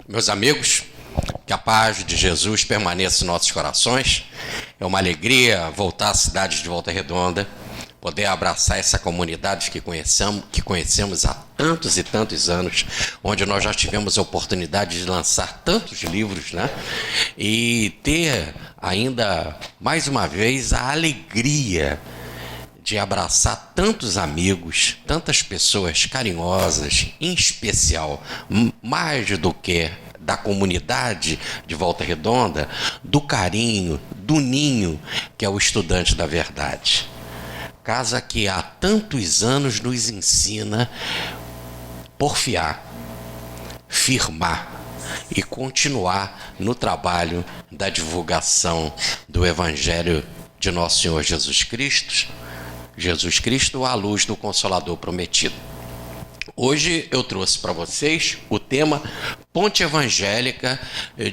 Meus amigos, que a paz de Jesus permaneça em nossos corações. É uma alegria voltar à cidade de Volta Redonda, poder abraçar essa comunidade que conhecemos há tantos e tantos anos, onde nós já tivemos a oportunidade de lançar tantos livros, né? E ter ainda, mais uma vez, a alegria de abraçar tantos amigos, tantas pessoas carinhosas, em especial, mais do que da comunidade de Volta Redonda, do carinho, do ninho, que é o estudante da verdade. Casa que há tantos anos nos ensina porfiar, firmar e continuar no trabalho da divulgação do Evangelho de Nosso Senhor Jesus Cristo, a luz do Consolador prometido. Hoje eu trouxe para vocês o tema Ponte Evangélica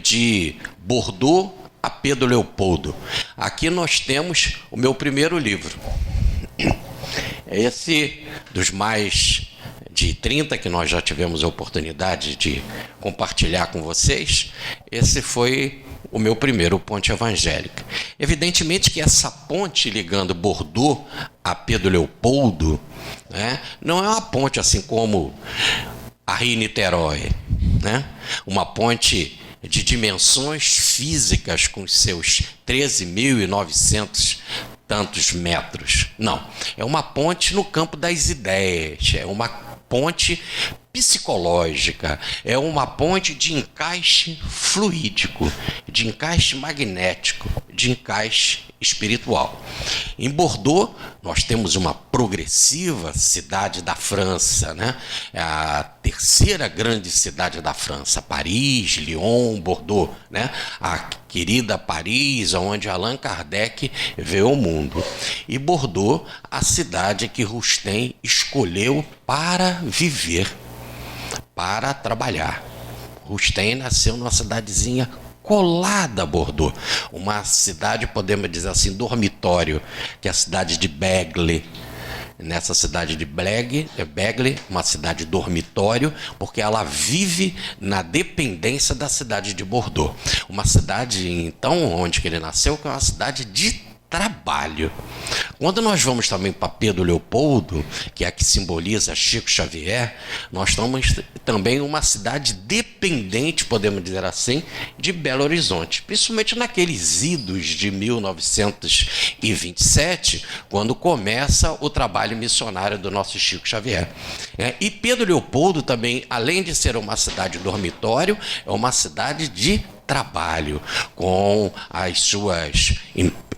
de Bordeaux a Pedro Leopoldo. Aqui nós temos o meu primeiro livro. Esse dos mais de 30 que nós já tivemos a oportunidade de compartilhar com vocês, esse foi o meu primeiro Ponte Evangélica. Evidentemente que essa ponte ligando Bordeaux a Pedro Leopoldo, né, não é uma ponte assim como a Rio-Niterói, né? Uma ponte de dimensões físicas com seus 13.900 tantos metros. Não, é uma ponte no campo das ideias, é uma ponte psicológica, é uma ponte de encaixe fluídico, de encaixe magnético, de encaixe espiritual. Em Bordeaux, nós temos uma progressiva cidade da França, né? É a terceira grande cidade da França, Paris, Lyon, Bordeaux, né? A querida Paris, onde Allan Kardec veio ao mundo. E Bordeaux, a cidade que Rustem escolheu para viver, para trabalhar. Rustem nasceu numa cidadezinha colada a Bordeaux, uma cidade, podemos dizer assim, dormitório, que é a cidade de Bègle. Nessa cidade de Bègle, uma cidade dormitório, porque ela vive na dependência da cidade de Bordeaux. Uma cidade, então, onde que ele nasceu, que é uma cidade de trabalho. Quando nós vamos também para Pedro Leopoldo, que é a que simboliza Chico Xavier, nós estamos também em uma cidade dependente, podemos dizer assim, de Belo Horizonte, principalmente naqueles idos de 1927, quando começa o trabalho missionário do nosso Chico Xavier. E Pedro Leopoldo também, além de ser uma cidade dormitório, é uma cidade de trabalho, com as suas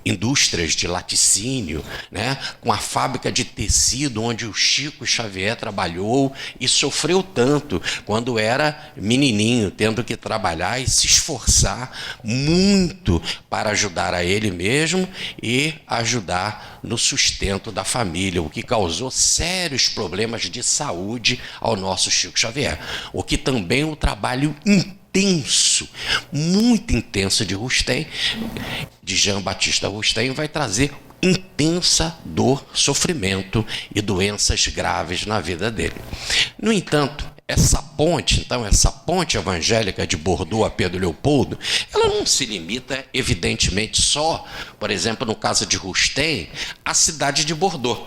indústrias de laticínio, né? Com a fábrica de tecido onde o Chico Xavier trabalhou e sofreu tanto quando era menininho, tendo que trabalhar e se esforçar muito para ajudar a ele mesmo e ajudar no sustento da família, o que causou sérios problemas de saúde ao nosso Chico Xavier. O que também o trabalho intenso, muito intenso de Rustem, de Jean Batista Rustem, vai trazer intensa dor, sofrimento e doenças graves na vida dele. No entanto, essa ponte evangélica de Bordeaux a Pedro Leopoldo, ela não se limita, evidentemente, só, por exemplo, no caso de Rustem, à cidade de Bordeaux.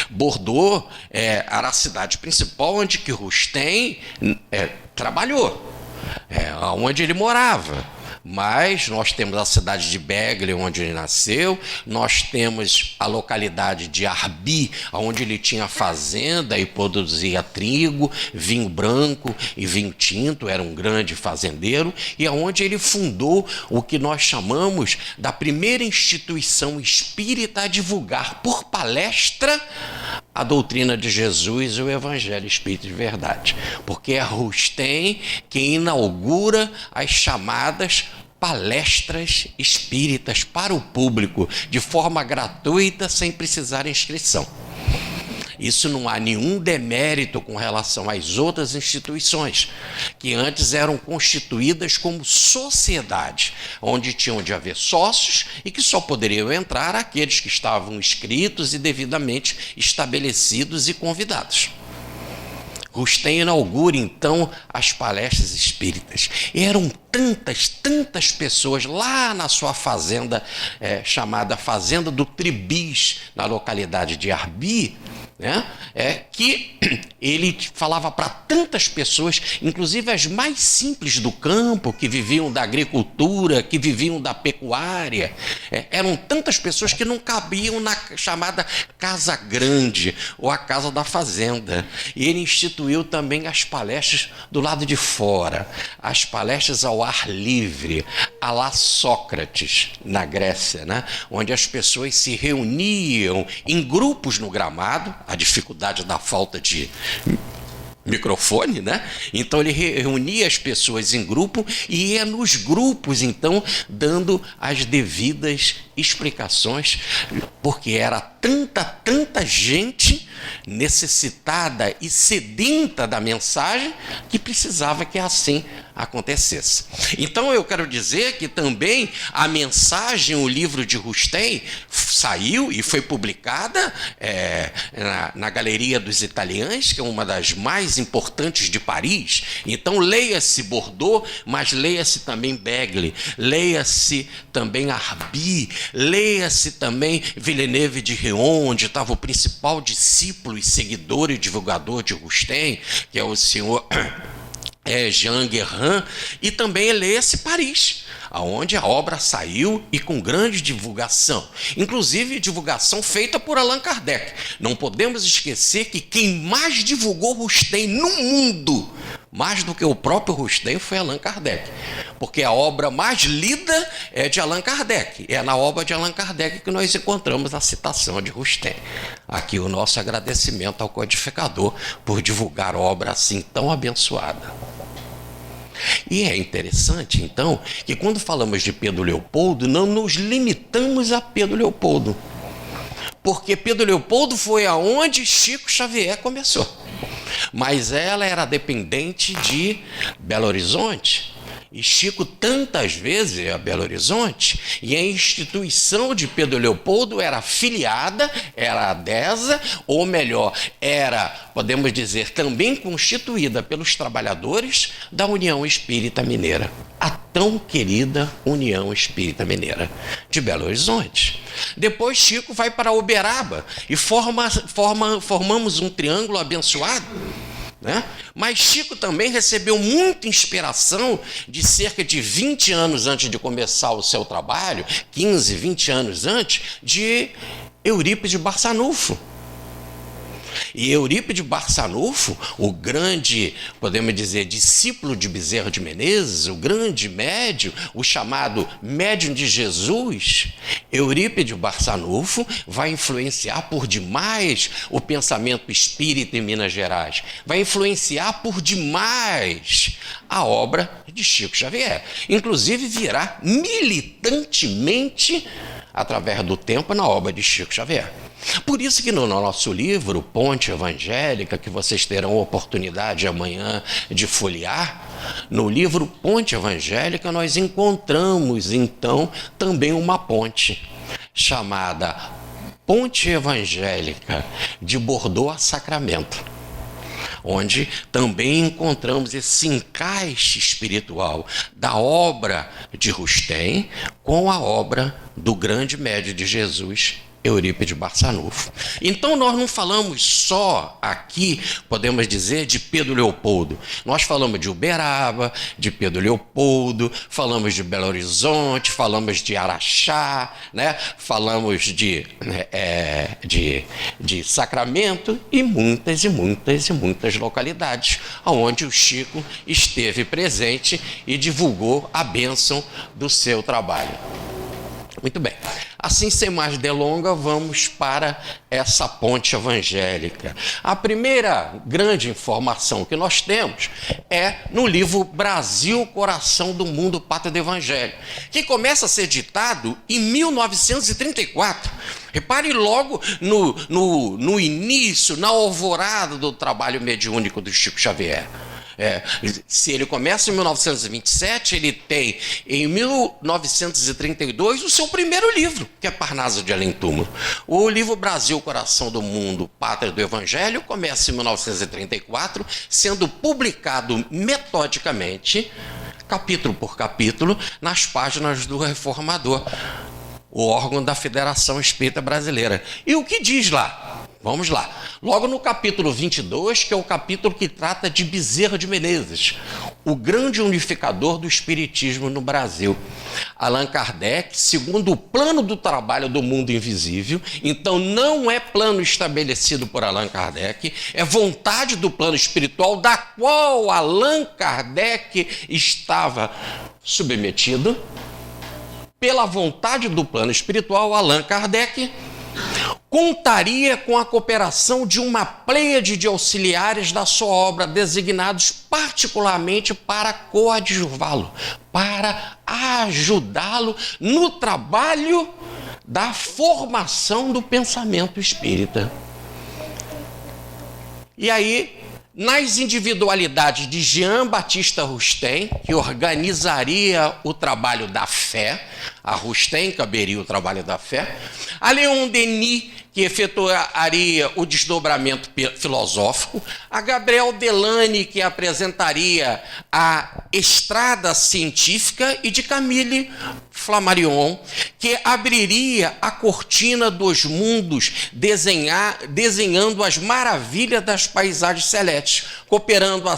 Bordeaux era a cidade principal onde que Rustem trabalhou, onde ele morava. Mas nós temos a cidade de Bègle, onde ele nasceu, nós temos a localidade de Arby, onde ele tinha fazenda e produzia trigo, vinho branco e vinho tinto, era um grande fazendeiro, e onde ele fundou o que nós chamamos da primeira instituição espírita a divulgar por palestra a doutrina de Jesus e o Evangelho Espírita de Verdade. Porque é Rustem quem inaugura as chamadas palestras espíritas para o público, de forma gratuita, sem precisar de inscrição. Isso não há nenhum demérito com relação às outras instituições, que antes eram constituídas como sociedade, onde tinham de haver sócios e que só poderiam entrar aqueles que estavam inscritos e devidamente estabelecidos e convidados. Rustem inaugura então as palestras espíritas. E eram tantas pessoas lá na sua fazenda, chamada Fazenda do Tribis, na localidade de Arbi, né? Que ele falava para tantas pessoas, inclusive as mais simples do campo, que viviam da agricultura, que viviam da pecuária. Eram tantas pessoas que não cabiam na chamada Casa Grande, ou a Casa da Fazenda. E ele instituiu também as palestras do lado de fora, as palestras ao ar livre, à la Sócrates, na Grécia, né? Onde as pessoas se reuniam em grupos no gramado, a dificuldade da falta de microfone, né? Então ele reunia as pessoas em grupo e ia nos grupos, então, dando as devidas explicações, porque era tanta gente necessitada e sedenta da mensagem que precisava que assim acontecesse. Então eu quero dizer que também a mensagem, o livro de Rustem, saiu e foi publicada na Galeria dos Italiães, que é uma das mais importantes de Paris. Então leia-se Bordeaux, mas leia-se também Begle, leia-se também Arbi, leia-se também Villeneuve de Réon, onde estava o principal discípulo e seguidor e divulgador de Rustem, que é o senhor Jean Guerrin, e também leia-se Paris, aonde a obra saiu e com grande divulgação, inclusive divulgação feita por Allan Kardec. Não podemos esquecer que quem mais divulgou Rustem no mundo, mais do que o próprio Rustem, foi Allan Kardec, porque a obra mais lida é de Allan Kardec, é na obra de Allan Kardec que nós encontramos a citação de Rustem. Aqui o nosso agradecimento ao codificador por divulgar obra assim tão abençoada. E é interessante, então, que quando falamos de Pedro Leopoldo, não nos limitamos a Pedro Leopoldo, porque Pedro Leopoldo foi aonde Chico Xavier começou, mas ela era dependente de Belo Horizonte. E Chico tantas vezes ia a Belo Horizonte, e a instituição de Pedro Leopoldo era afiliada, era adesa, ou melhor, era, podemos dizer, também constituída pelos trabalhadores da União Espírita Mineira, a tão querida União Espírita Mineira de Belo Horizonte. Depois Chico vai para Uberaba e formamos um triângulo abençoado, né? Mas Chico também recebeu muita inspiração de cerca de 20 anos antes de começar o seu trabalho, 15, 20 anos antes, de Eurípides de Barçanufo. E Eurípides de Barçanufo, o grande, podemos dizer, discípulo de Bezerra de Menezes, o grande médium, o chamado médium de Jesus, Eurípides de Barçanufo vai influenciar por demais o pensamento espírita em Minas Gerais, vai influenciar por demais a obra de Chico Xavier. Inclusive virá militantemente, através do tempo, na obra de Chico Xavier. Por isso que no nosso livro, Ponte Evangélica, que vocês terão oportunidade amanhã de folhear, no livro Ponte Evangélica nós encontramos, então, também uma ponte, chamada Ponte Evangélica de Bordeaux a Sacramento, onde também encontramos esse encaixe espiritual da obra de Rustem com a obra do grande médium de Jesus, Eurípides de Barçanufo. Então nós não falamos só aqui, podemos dizer, de Pedro Leopoldo. Nós falamos de Uberaba, de Pedro Leopoldo, falamos de Belo Horizonte, falamos de Araxá, né? Falamos de Sacramento e muitas localidades onde o Chico esteve presente e divulgou a bênção do seu trabalho. Muito bem. Assim, sem mais delongas, vamos para essa ponte evangélica. A primeira grande informação que nós temos é no livro Brasil, Coração do Mundo, Pátria do Evangelho, que começa a ser ditado em 1934. Repare logo no início, na alvorada do trabalho mediúnico do Chico Xavier. Se ele começa em 1927, ele tem em 1932 o seu primeiro livro, que é Parnaso de Além Túmulo. O livro Brasil, Coração do Mundo, Pátria do Evangelho começa em 1934, sendo publicado metodicamente, capítulo por capítulo, nas páginas do Reformador, o órgão da Federação Espírita Brasileira. E o que diz lá? Vamos lá. Logo no capítulo 22, que é o capítulo que trata de Bezerra de Menezes, o grande unificador do espiritismo no Brasil. Allan Kardec, segundo o plano do trabalho do mundo invisível, então não é plano estabelecido por Allan Kardec, é vontade do plano espiritual, da qual Allan Kardec estava submetido. Pela vontade do plano espiritual, Allan Kardec contaria com a cooperação de uma pleiade de auxiliares da sua obra, designados particularmente para coadjuvá-lo, para ajudá-lo no trabalho da formação do pensamento espírita. E aí, nas individualidades de Jean Baptista Rustem, que organizaria o trabalho da fé, a Rustem caberia o trabalho da fé, a Leon Denis, que efetuaria o desdobramento filosófico, a Gabriel Delany, que apresentaria a estrada científica, e de Camille Flammarion, que abriria a cortina dos mundos, desenhando as maravilhas das paisagens celestes, cooperando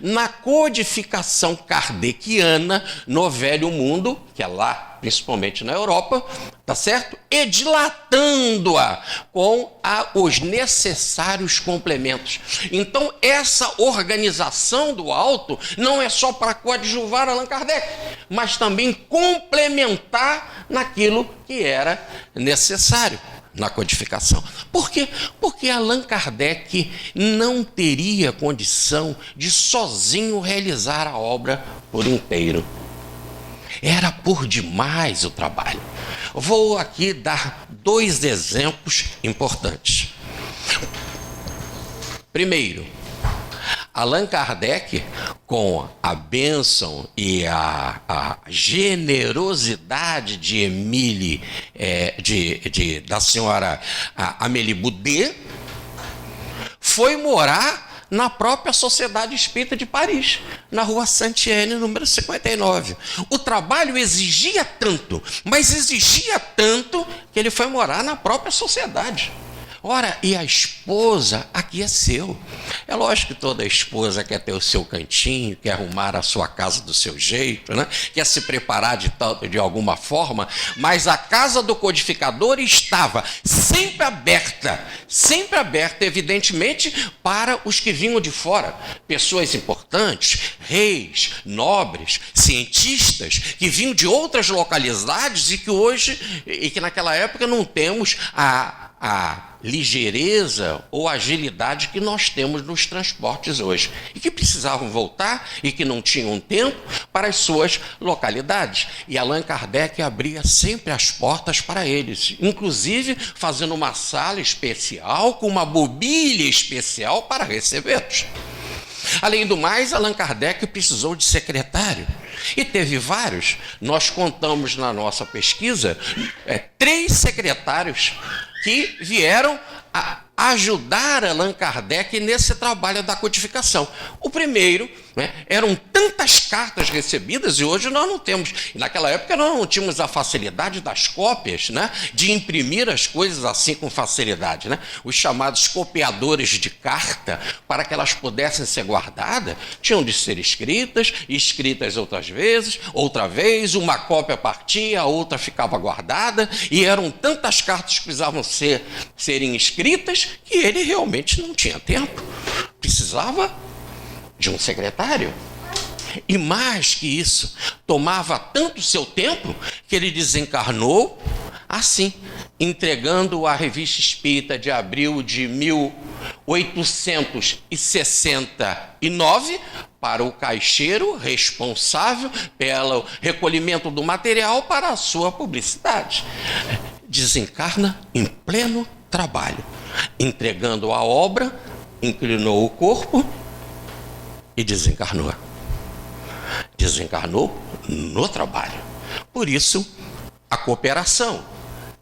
na codificação kardeciana no Velho Mundo, que é lá, principalmente na Europa, tá certo? E dilatando-a com os necessários complementos. Então, essa organização do alto não é só para coadjuvar Allan Kardec, mas também complementar naquilo que era necessário na codificação. Por quê? Porque Allan Kardec não teria condição de sozinho realizar a obra por inteiro. Era por demais o trabalho. Vou aqui dar 2 exemplos importantes. Primeiro, Allan Kardec, com a bênção e a generosidade de da senhora Amélie Boudet, foi morar na própria Sociedade Espírita de Paris, na Rua Saint-Étienne, número 59. O trabalho exigia tanto, mas exigia tanto que ele foi morar na própria sociedade. Ora, e a esposa aqui é seu. É lógico que toda esposa quer ter o seu cantinho, quer arrumar a sua casa do seu jeito, né? Quer se preparar de alguma forma, mas a casa do codificador estava sempre aberta, evidentemente, para os que vinham de fora. Pessoas importantes, reis, nobres, cientistas, que vinham de outras localidades e que naquela época não temos a ligeireza ou agilidade que nós temos nos transportes hoje, e que precisavam voltar e que não tinham tempo para as suas localidades. E Allan Kardec abria sempre as portas para eles, inclusive fazendo uma sala especial com uma mobília especial para recebê-los. Além do mais, Allan Kardec precisou de secretário, e teve vários. Nós contamos na nossa pesquisa 3 secretários que vieram a ajudar Allan Kardec nesse trabalho da codificação. O primeiro, eram tantas cartas recebidas, e hoje nós não temos. Naquela época nós não tínhamos a facilidade das cópias, de imprimir as coisas assim com facilidade. Os chamados copiadores de carta, para que elas pudessem ser guardadas, tinham de ser escritas outra vez, uma cópia partia, a outra ficava guardada, e eram tantas cartas que precisavam serem escritas, que ele realmente não tinha tempo. Precisava de um secretário. E mais que isso, tomava tanto seu tempo que ele desencarnou assim, entregando a Revista Espírita de abril de 1869 para o caixeiro responsável pelo recolhimento do material para a sua publicidade. Desencarna em pleno trabalho, entregando a obra inclinou o corpo e desencarnou. Desencarnou no trabalho. Por isso, a cooperação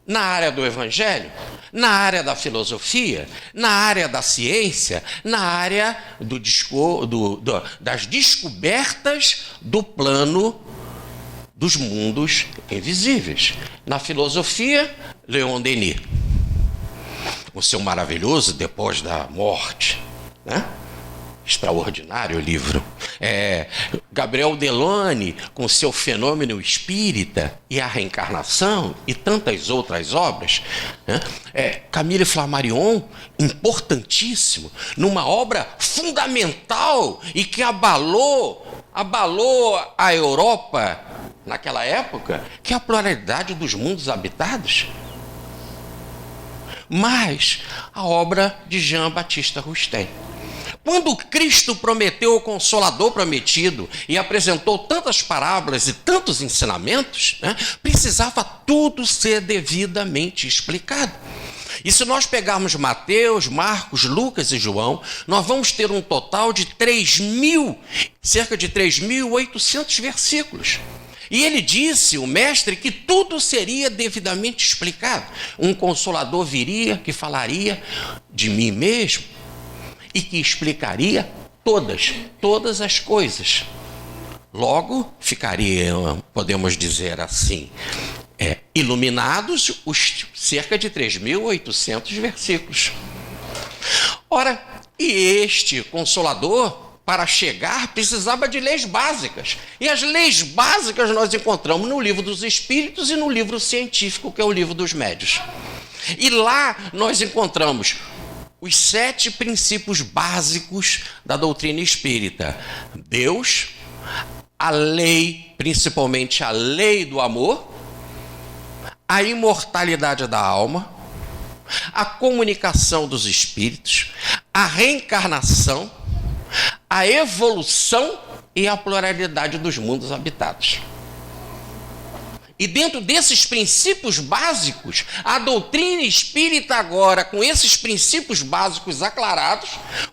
na área do evangelho, na área da filosofia, na área da ciência, na área das descobertas do plano dos mundos invisíveis. Na filosofia, Leon Denis, o seu maravilhoso Depois da Morte, né? Extraordinário livro. Gabriel Delane, com seu Fenômeno Espírita e a Reencarnação, e tantas outras obras, né? Camille Flammarion, importantíssimo, numa obra fundamental e que abalou a Europa naquela época, que é a pluralidade dos mundos habitados. Mas a obra de Jean-Baptiste Rustem. Quando Cristo prometeu o Consolador prometido e apresentou tantas parábolas e tantos ensinamentos, né, precisava tudo ser devidamente explicado. E se nós pegarmos Mateus, Marcos, Lucas e João, nós vamos ter um total de cerca de 3.800 versículos. E ele disse, o mestre, que tudo seria devidamente explicado. Um Consolador viria que falaria de mim mesmo e que explicaria todas as coisas. Logo, ficariam, podemos dizer assim, iluminados os cerca de 3.800 versículos. Ora, e este Consolador, para chegar, precisava de leis básicas. E as leis básicas nós encontramos no Livro dos Espíritos e no livro científico, que é o Livro dos Médiuns. E lá nós encontramos os 7 princípios básicos da doutrina espírita. Deus, a lei, principalmente a lei do amor, a imortalidade da alma, a comunicação dos espíritos, a reencarnação, a evolução e a pluralidade dos mundos habitados. E dentro desses princípios básicos, a doutrina espírita agora, com esses princípios básicos aclarados,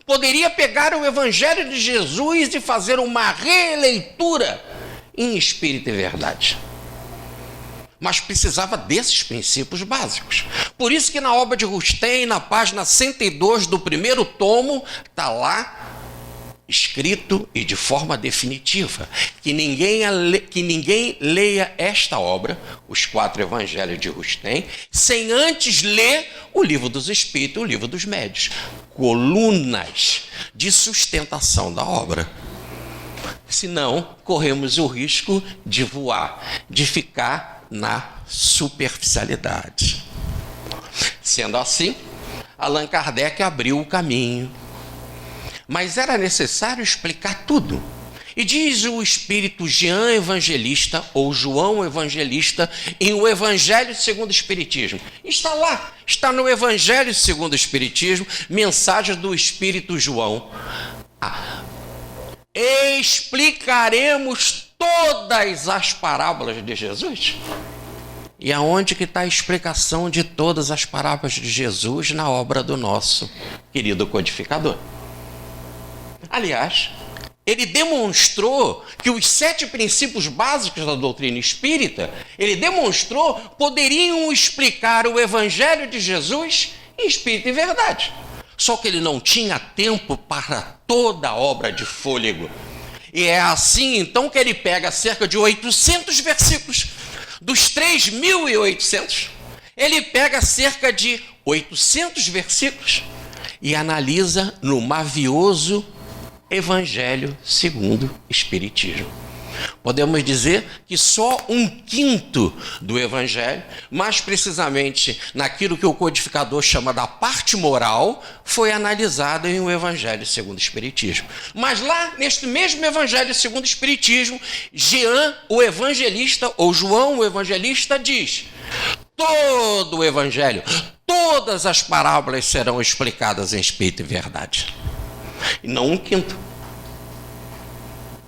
poderia pegar o Evangelho de Jesus e fazer uma releitura em espírito e verdade. Mas precisava desses princípios básicos. Por isso que na obra de Rustem, na página 102 do primeiro tomo, está lá escrito e de forma definitiva que ninguém leia esta obra, os 4 evangelhos de Rustem, sem antes ler o Livro dos Espíritos e o Livro dos Médiuns, colunas de sustentação da obra. Senão, corremos o risco de voar, de ficar na superficialidade. Sendo assim, Allan Kardec abriu o caminho. Mas era necessário explicar tudo. E diz o espírito Jean Evangelista, ou João Evangelista, em O Evangelho segundo o Espiritismo. Está lá, está no Evangelho segundo o Espiritismo, mensagem do espírito João. Explicaremos todas as parábolas de Jesus. E aonde que está a explicação de todas as parábolas de Jesus na obra do nosso querido codificador? Aliás, ele demonstrou que os 7 princípios básicos da doutrina espírita, ele demonstrou, poderiam explicar o Evangelho de Jesus em espírito e verdade. Só que ele não tinha tempo para toda a obra de fôlego. E é assim, então, que ele pega cerca de 800 versículos. Dos 3.800, ele pega cerca de 800 versículos e analisa no mavioso Evangelho segundo o Espiritismo. Podemos dizer que só 1/5 do Evangelho, mais precisamente naquilo que o codificador chama da parte moral, foi analisado em o Evangelho segundo o Espiritismo. Mas lá, neste mesmo Evangelho segundo o Espiritismo, Jean, o Evangelista, ou João, o Evangelista, diz: todo o Evangelho, todas as parábolas serão explicadas em espírito e verdade. E não 1/5.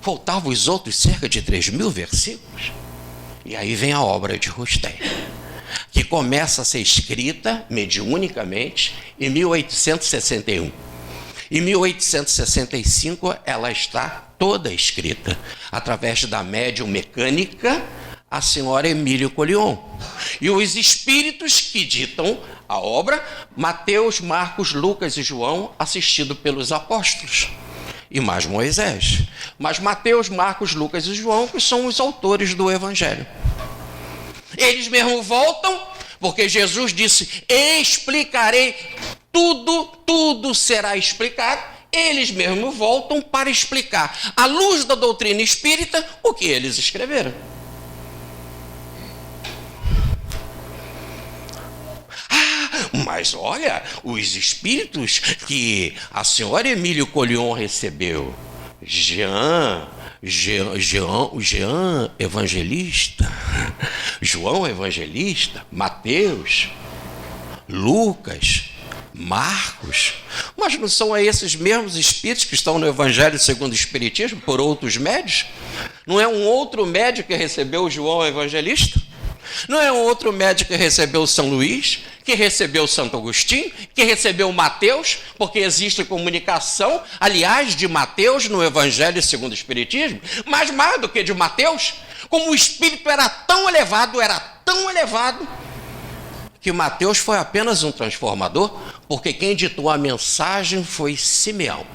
Faltavam os outros cerca de 3.000 versículos. E aí vem a obra de Rustem, que começa a ser escrita mediunicamente em 1861. Em 1865, ela está toda escrita, através da médium mecânica, a senhora Emília Collion. E os espíritos que ditam a obra, Mateus, Marcos, Lucas e João, assistido pelos apóstolos. E mais Moisés. Mas Mateus, Marcos, Lucas e João, que são os autores do Evangelho. Eles mesmos voltam, porque Jesus disse, explicarei tudo será explicado. Eles mesmos voltam para explicar, à luz da doutrina espírita, o que eles escreveram. Mas olha, os espíritos que a senhora Emília Collion recebeu, Jean Evangelista, João Evangelista, Mateus, Lucas, Marcos, mas não são esses mesmos espíritos que estão no Evangelho segundo o Espiritismo, por outros médios? Não é um outro médio que recebeu o João Evangelista? Não é um outro médio que recebeu São Luís, que recebeu Santo Agostinho, que recebeu Mateus, porque existe comunicação, aliás, de Mateus no Evangelho segundo o Espiritismo, mas mais do que de Mateus, como o espírito era tão elevado, que Mateus foi apenas um transformador, porque quem ditou a mensagem foi Simeão.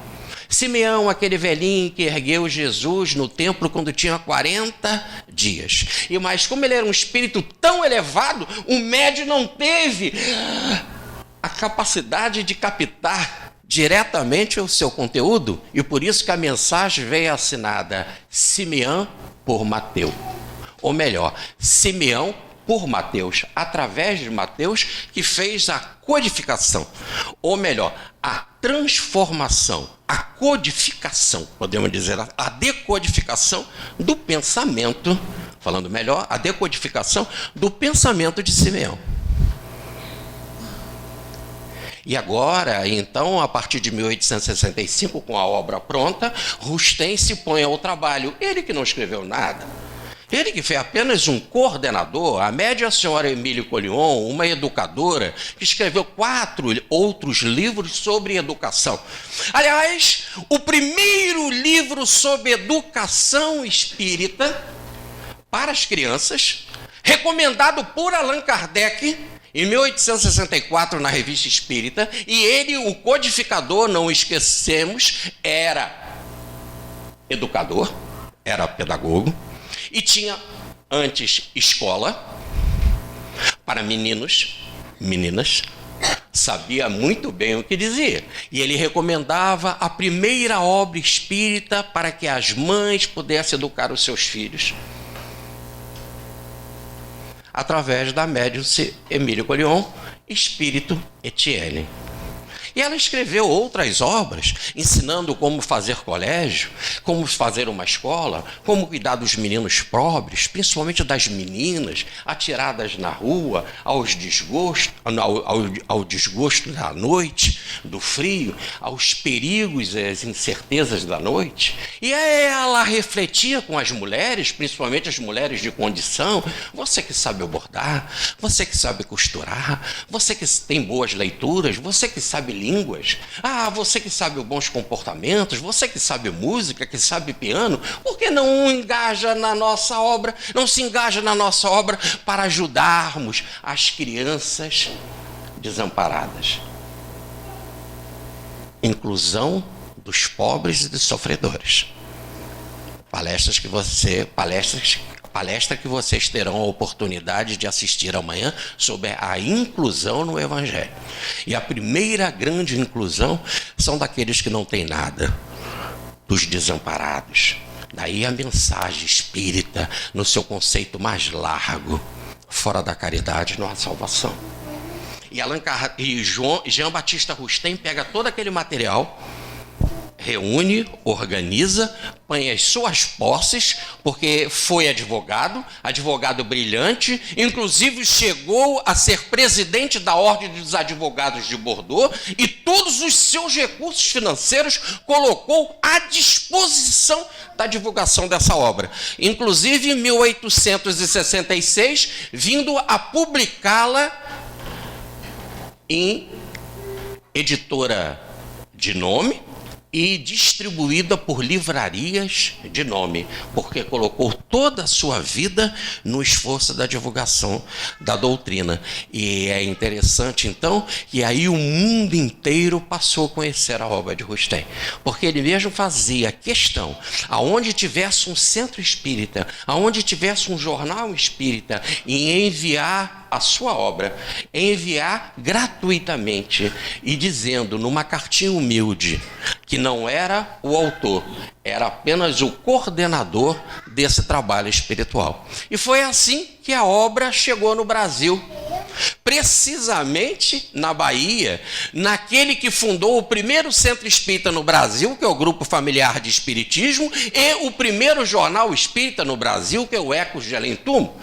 Simeão, aquele velhinho que ergueu Jesus no templo quando tinha 40 dias. Mas como ele era um espírito tão elevado, o médium não teve a capacidade de captar diretamente o seu conteúdo, e por isso que a mensagem veio assinada Simeão por Mateus. Ou melhor, Simeão por Mateus, através de Mateus, que fez a codificação, ou melhor, a transformação, a codificação, podemos dizer, a decodificação do pensamento, falando melhor, a decodificação do pensamento de Simeão. E agora, então, a partir de 1865, com a obra pronta, Rustem se põe ao trabalho, ele que não escreveu nada. Ele que foi apenas um coordenador, a média senhora Emília Collion, uma educadora, que escreveu 4 outros livros sobre educação. Aliás, o primeiro livro sobre educação espírita para as crianças, recomendado por Allan Kardec, em 1864, na Revista Espírita, e ele, o codificador, não esquecemos, era educador, era pedagogo, e tinha antes escola para meninos, meninas, sabia muito bem o que dizia. E ele recomendava a primeira obra espírita para que as mães pudessem educar os seus filhos, através da médium Emília Collion, Espírito Etienne. E ela escreveu outras obras, ensinando como fazer colégio, como fazer uma escola, como cuidar dos meninos pobres, principalmente das meninas, atiradas na rua, ao desgosto da noite, do frio, aos perigos e às incertezas da noite. E ela refletia com as mulheres, principalmente as mulheres de condição, você que sabe bordar, você que sabe costurar, você que tem boas leituras, você que sabe línguas, você que sabe bons comportamentos, você que sabe música, que sabe piano, por que não engaja na nossa obra, não se engaja na nossa obra para ajudarmos as crianças desamparadas? Inclusão dos pobres e dos sofredores. Palestra que vocês terão a oportunidade de assistir amanhã sobre a inclusão no Evangelho. E a primeira grande inclusão são daqueles que não têm nada, dos desamparados. Daí a mensagem espírita, no seu conceito mais largo, fora da caridade não há salvação. E Jean Batista Rustem pega todo aquele material, reúne, organiza, põe as suas posses, porque foi advogado brilhante, inclusive chegou a ser presidente da Ordem dos Advogados de Bordeaux, e todos os seus recursos financeiros colocou à disposição da divulgação dessa obra. Inclusive, em 1866, vindo a publicá-la em editora de nome e distribuída por livrarias de nome, porque colocou toda a sua vida no esforço da divulgação da doutrina. E é interessante, então, que aí o mundo inteiro passou a conhecer a obra de Rustem, porque ele mesmo fazia questão, aonde tivesse um centro espírita, aonde tivesse um jornal espírita, em enviar a sua obra, enviar gratuitamente e dizendo numa cartinha humilde que não era o autor, era apenas o coordenador desse trabalho espiritual. E foi assim que a obra chegou no Brasil, precisamente na Bahia, naquele que fundou o primeiro centro espírita no Brasil, que é o Grupo Familiar de Espiritismo, e o primeiro jornal espírita no Brasil, que é o Ecos de Além-Túmulo,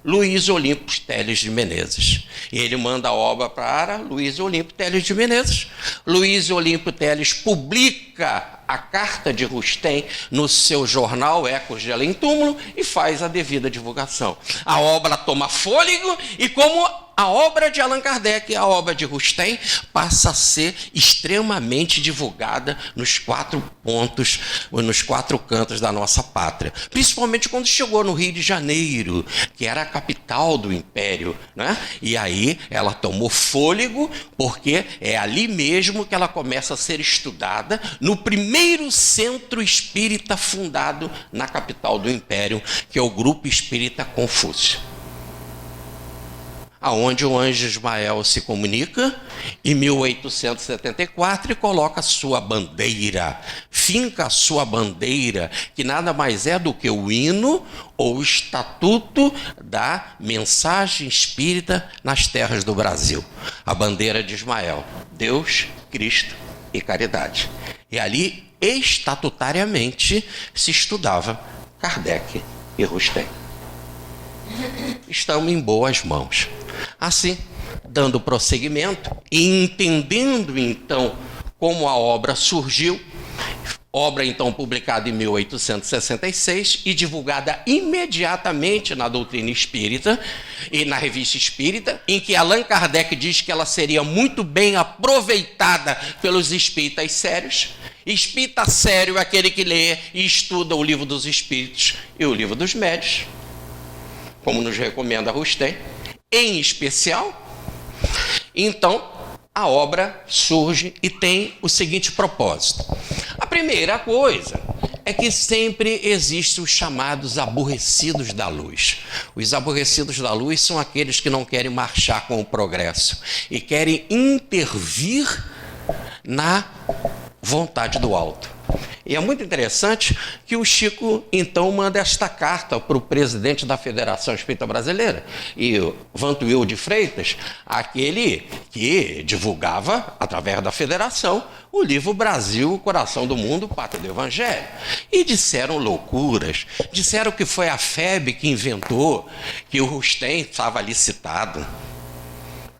Luiz Olímpio Teles de Menezes. E ele manda a obra para Luiz Olímpio Teles de Menezes. Luiz Olímpio Teles publica a carta de Rustem no seu jornal Ecos de Além-Túmulo e faz a devida divulgação. A obra toma fôlego e, como a obra de Allan Kardec, a obra de Rustem, passa a ser extremamente divulgada nos 4 pontos, nos 4 cantos da nossa pátria. Principalmente quando chegou no Rio de Janeiro, que era a capital do Império, né? E aí ela tomou fôlego, porque é ali mesmo que ela começa a ser estudada, no primeiro centro espírita fundado na capital do Império, que é o Grupo Espírita Confúcio, aonde o Anjo Ismael se comunica em 1874 e coloca sua bandeira, finca a sua bandeira, que nada mais é do que o hino ou o estatuto da mensagem espírita nas terras do Brasil. A bandeira de Ismael: Deus, Cristo e caridade. E ali, estatutariamente, se estudava Kardec e Rustem. Estamos em boas mãos. Assim, dando prosseguimento e entendendo então como a obra surgiu, obra então publicada em 1866 e divulgada imediatamente na Doutrina Espírita e na Revista Espírita, em que Allan Kardec diz que ela seria muito bem aproveitada pelos espíritas sérios. Espírita sério é aquele que lê e estuda o Livro dos Espíritos e o Livro dos Médiuns, como nos recomenda Rustem, em especial. Então, a obra surge e tem o seguinte propósito. A primeira coisa é que sempre existem os chamados aborrecidos da luz. Os aborrecidos da luz são aqueles que não querem marchar com o progresso e querem intervir na vontade do alto. E é muito interessante que o Chico, então, manda esta carta para o presidente da Federação Espírita Brasileira, e o Vantuil de Freitas, aquele que divulgava, através da federação, o livro Brasil, o Coração do Mundo, Pátria do Evangelho. E disseram loucuras, disseram que foi a FEB que inventou, que o Rustem estava ali citado.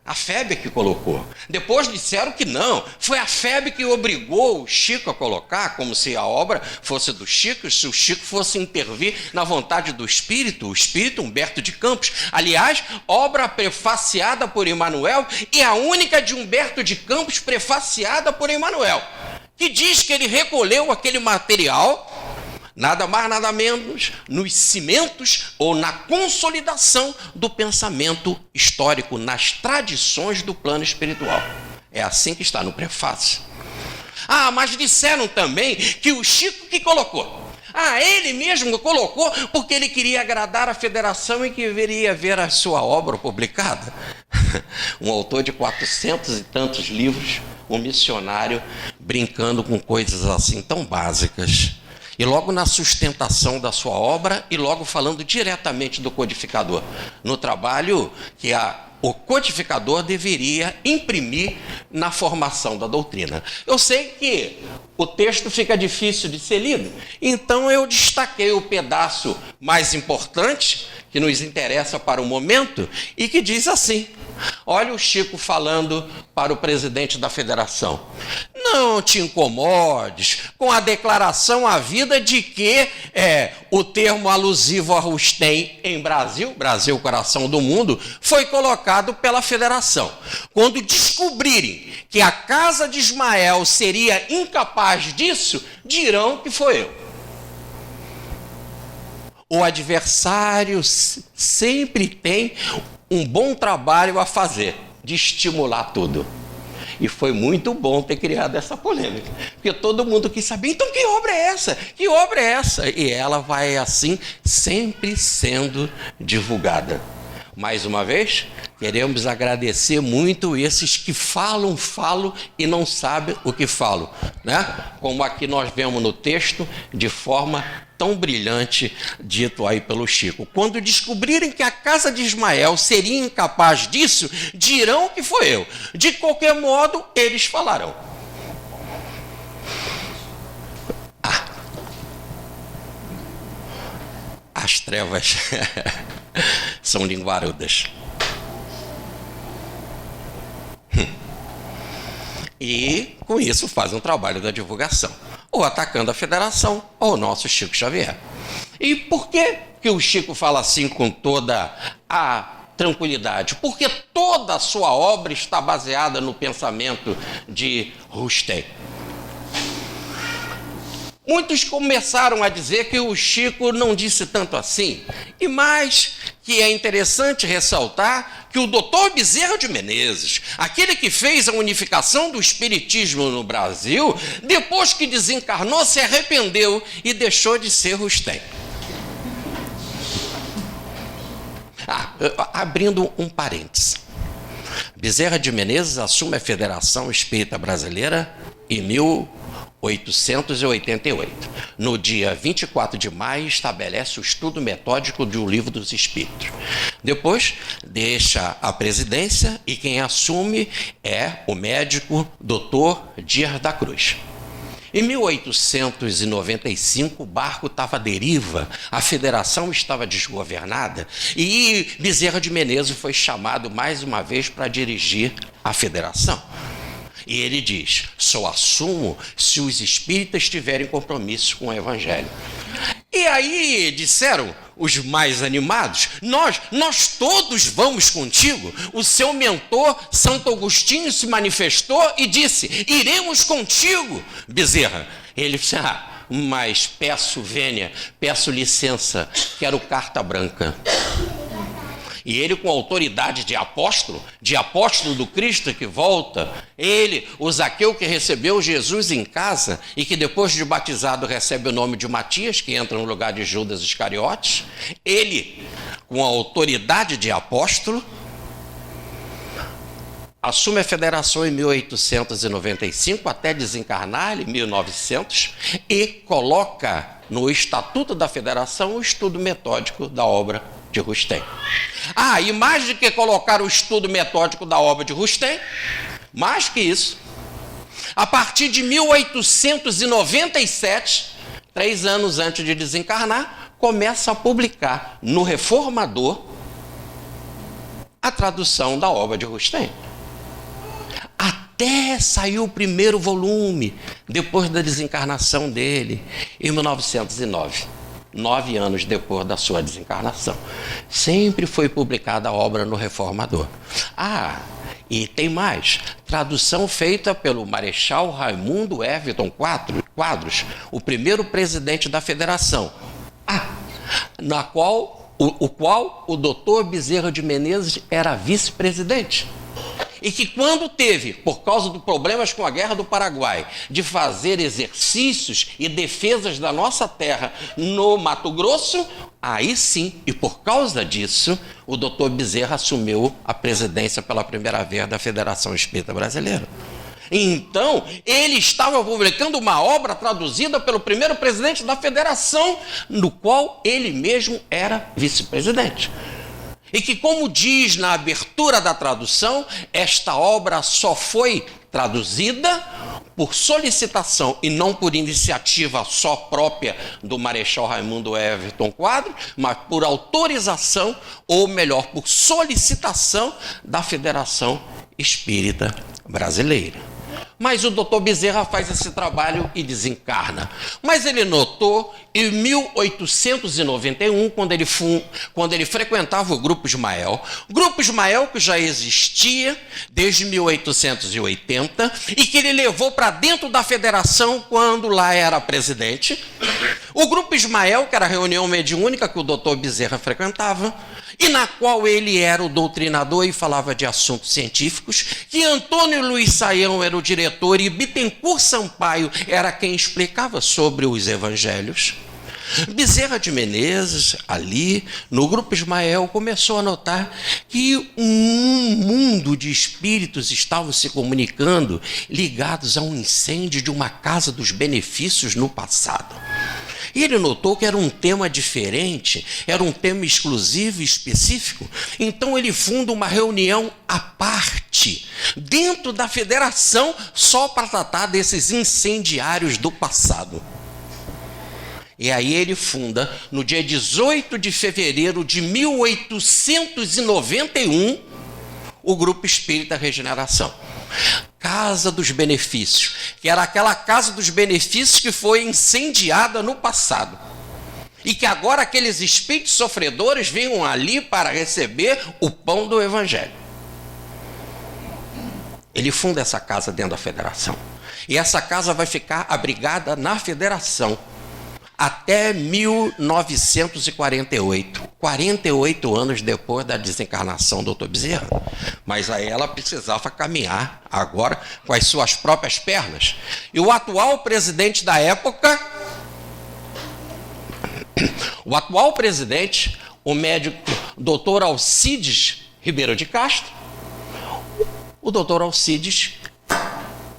A FEB que colocou. Depois disseram que não, foi a FEB que obrigou o Chico a colocar, como se a obra fosse do Chico, se o Chico fosse intervir na vontade do Espírito, o Espírito Humberto de Campos. Aliás, obra prefaciada por Emmanuel e a única de Humberto de Campos prefaciada por Emmanuel, que diz que ele recolheu aquele material, nada mais, nada menos, nos cimentos ou na consolidação do pensamento histórico, nas tradições do plano espiritual. É assim que está no prefácio. Ah, mas disseram também que o Chico que colocou. Ah, ele mesmo colocou porque ele queria agradar a federação e queria ver a sua obra publicada. Um autor de 400 e tantos livros, um missionário, brincando com coisas assim tão básicas. E logo na sustentação da sua obra e logo falando diretamente do codificador, no trabalho que o codificador deveria imprimir na formação da doutrina. Eu sei que o texto fica difícil de ser lido, então eu destaquei o pedaço mais importante, que nos interessa para o momento, e que diz assim: olha o Chico falando para o presidente da federação: não te incomodes com a declaração à vida de que o termo alusivo a Rustem em Brasil, coração do mundo, foi colocado pela federação. Quando descobrirem que a casa de Ismael seria incapaz disso, dirão que foi eu. O adversário sempre tem um bom trabalho a fazer, de estimular tudo. E foi muito bom ter criado essa polêmica, porque todo mundo quis saber, então que obra é essa? Que obra é essa? E ela vai assim, sempre sendo divulgada. Mais uma vez, queremos agradecer muito esses que falam e não sabem o que falam, né? Como aqui nós vemos no texto, de forma tão brilhante, dito aí pelo Chico. Quando descobrirem que a casa de Ismael seria incapaz disso, dirão que foi eu. De qualquer modo, eles falarão. As trevas são linguarudas. E, com isso, fazem um trabalho da divulgação, ou atacando a federação, ou o nosso Chico Xavier. E por que o Chico fala assim com toda a tranquilidade? Porque toda a sua obra está baseada no pensamento de Rustem. Muitos começaram a dizer que o Chico não disse tanto assim, e mais que é interessante ressaltar que o Dr. Bezerra de Menezes, aquele que fez a unificação do espiritismo no Brasil, depois que desencarnou, se arrependeu e deixou de ser Rustem. Abrindo um parênteses. Bezerra de Menezes assume a Federação Espírita Brasileira em 1888. No dia 24 de maio, estabelece o estudo metódico do Livro dos Espíritos. Depois, deixa a presidência e quem assume é o médico Dr. Dias da Cruz. Em 1895, o barco estava à deriva, a federação estava desgovernada e Bezerra de Menezes foi chamado mais uma vez para dirigir a federação. E ele diz, só assumo se os espíritas tiverem compromisso com o evangelho. E aí disseram os mais animados, nós todos vamos contigo. O seu mentor, Santo Agostinho, se manifestou e disse, iremos contigo, Bezerra. Ele disse, mas peço vênia, peço licença, quero carta branca. E ele, com autoridade de apóstolo do Cristo que volta, ele, o Zaqueu que recebeu Jesus em casa e que depois de batizado recebe o nome de Matias, que entra no lugar de Judas Iscariotes, ele, com a autoridade de apóstolo, assume a federação em 1895 até desencarnar em 1900 e coloca no Estatuto da Federação o estudo metódico da obra de Rustem. E mais do que colocar o estudo metódico da obra de Rustem, mais que isso, a partir de 1897, 3 anos antes de desencarnar, começa a publicar no Reformador a tradução da obra de Rustem. Até saiu o primeiro volume, depois da desencarnação dele, em 1909. 9 anos depois da sua desencarnação. Sempre foi publicada a obra no Reformador. E tem mais. Tradução feita pelo Marechal Raimundo Everton Quadros, o primeiro presidente da Federação. Na qual o Dr. Bezerra de Menezes era vice-presidente. E que quando teve, por causa dos problemas com a Guerra do Paraguai, de fazer exercícios e defesas da nossa terra no Mato Grosso, aí sim, e por causa disso, o Dr. Bezerra assumiu a presidência pela primeira vez da Federação Espírita Brasileira. Então, ele estava publicando uma obra traduzida pelo primeiro presidente da Federação, no qual ele mesmo era vice-presidente. E que, como diz na abertura da tradução, esta obra só foi traduzida por solicitação e não por iniciativa só própria do Marechal Raimundo Everton Quadros, mas por autorização, ou melhor, por solicitação da Federação Espírita Brasileira. Mas o doutor Bezerra faz esse trabalho e desencarna. Mas ele notou, em 1891, quando ele frequentava o Grupo Ismael que já existia desde 1880 e que ele levou para dentro da federação quando lá era presidente. O Grupo Ismael, que era a reunião mediúnica que o doutor Bezerra frequentava, e na qual ele era o doutrinador e falava de assuntos científicos, que Antônio Luiz Saião era o diretor e Bittencourt Sampaio era quem explicava sobre os evangelhos. Bezerra de Menezes, ali no Grupo Ismael, começou a notar que um mundo de espíritos estavam se comunicando ligados a um incêndio de uma casa dos benefícios no passado. E ele notou que era um tema diferente, era um tema exclusivo e específico. Então ele funda uma reunião à parte, dentro da federação, só para tratar desses incendiários do passado. E aí ele funda, no dia 18 de fevereiro de 1891, o Grupo Espírita Regeneração. Casa dos Benefícios, que era aquela Casa dos Benefícios que foi incendiada no passado. E que agora aqueles espíritos sofredores vinham ali para receber o pão do Evangelho. Ele funda essa casa dentro da federação. E essa casa vai ficar abrigada na federação até 1948, 48 anos depois da desencarnação do Dr. Bezerra. Mas aí ela precisava caminhar agora com as suas próprias pernas. E o atual presidente da época, o médico Dr. Alcides Ribeiro de Castro, o Dr. Alcides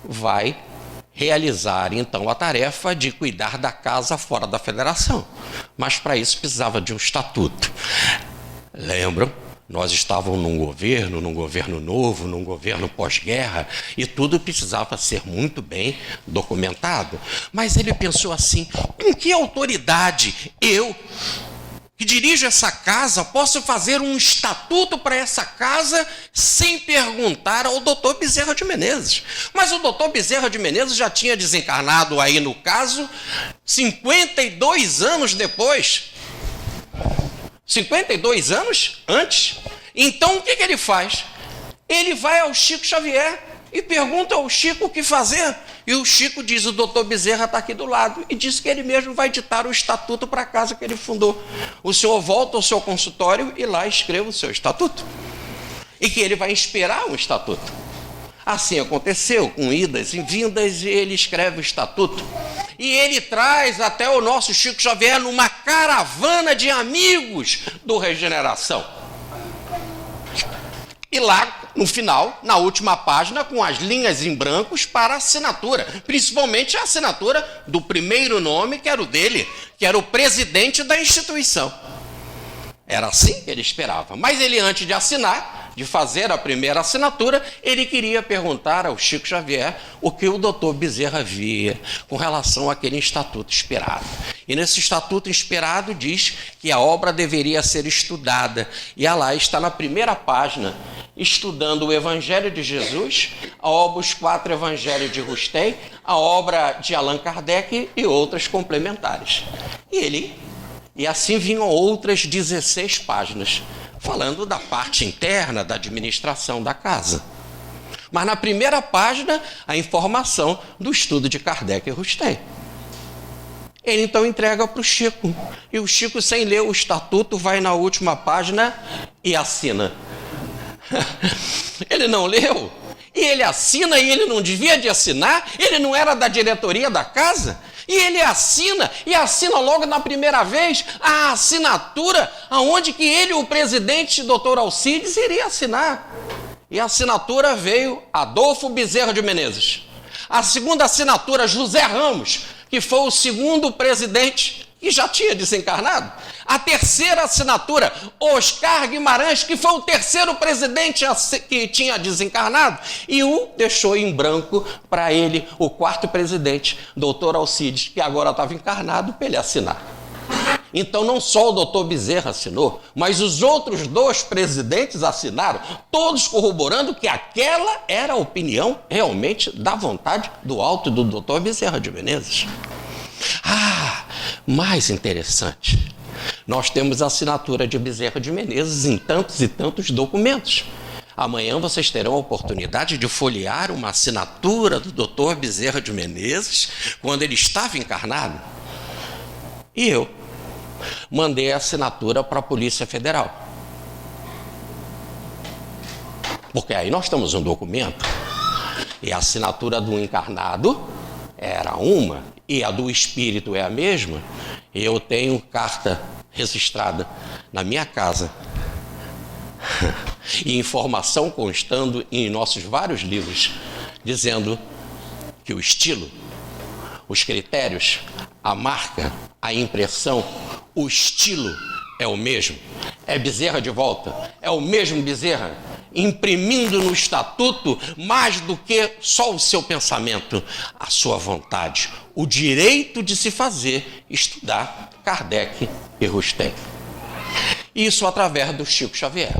vai realizar, então, a tarefa de cuidar da casa fora da federação. Mas, para isso, precisava de um estatuto. Lembram? Nós estávamos num governo novo, num governo pós-guerra, e tudo precisava ser muito bem documentado. Mas ele pensou assim, com que autoridade eu, que dirijo essa casa, posso fazer um estatuto para essa casa sem perguntar ao doutor Bezerra de Menezes? Mas o doutor Bezerra de Menezes já tinha desencarnado aí no caso 52 anos depois. 52 anos antes. Então o que ele faz? Ele vai ao Chico Xavier e pergunta ao Chico o que fazer. E o Chico diz, o doutor Bezerra está aqui do lado, e diz que ele mesmo vai ditar o estatuto para a casa que ele fundou. O senhor volta ao seu consultório e lá escreva o seu estatuto. E que ele vai esperar um estatuto. Assim aconteceu, com idas e vindas, e ele escreve o estatuto. E ele traz até o nosso Chico Xavier numa caravana de amigos do Regeneração. E lá, no final, na última página, com as linhas em brancos para a assinatura. Principalmente a assinatura do primeiro nome, que era o dele, que era o presidente da instituição. Era assim que ele esperava. Mas ele, antes de assinar, de fazer a primeira assinatura, ele queria perguntar ao Chico Xavier o que o doutor Bezerra via com relação àquele estatuto esperado. E nesse estatuto esperado diz que a obra deveria ser estudada. E lá está na primeira página, estudando o Evangelho de Jesus, a obra Os Quatro Evangelhos de Rustem, a obra de Allan Kardec e outras complementares. E assim vinham outras 16 páginas, falando da parte interna da administração da casa. Mas na primeira página, a informação do estudo de Kardec e Rustem. Ele então entrega para o Chico. E o Chico, sem ler o estatuto, vai na última página e assina. Ele não leu. E ele assina, e ele não devia de assinar. Ele não era da diretoria da casa. E ele assina, e assina logo na primeira vez a assinatura aonde que ele, o presidente, Dr. Alcides, iria assinar. E a assinatura veio Adolfo Bezerra de Menezes. A segunda assinatura, José Ramos, que foi o segundo presidente que já tinha desencarnado. A terceira assinatura, Oscar Guimarães, que foi o terceiro presidente que tinha desencarnado, e o deixou em branco para ele, o quarto presidente, Dr. Alcides, que agora estava encarnado, para ele assinar. então não só o doutor Bezerra assinou, mas os outros 2 presidentes assinaram, todos corroborando que aquela era a opinião realmente da vontade do alto do doutor Bezerra de Menezes. Mais interessante, nós temos a assinatura de Bezerra de Menezes em tantos e tantos documentos. Amanhã vocês terão a oportunidade de folhear uma assinatura do doutor Bezerra de Menezes quando ele estava encarnado. E eu mandei a assinatura para a Polícia Federal. Porque aí nós temos um documento e a assinatura do encarnado era uma e a do espírito é a mesma. Eu tenho carta registrada na minha casa e informação constando em nossos vários livros, dizendo que o estilo, os critérios, a marca, a impressão, o estilo é o mesmo. É Bezerra de volta, é o mesmo Bezerra, imprimindo no estatuto mais do que só o seu pensamento, a sua vontade, o direito de se fazer estudar Kardec e Rustem. Isso através do Chico Xavier.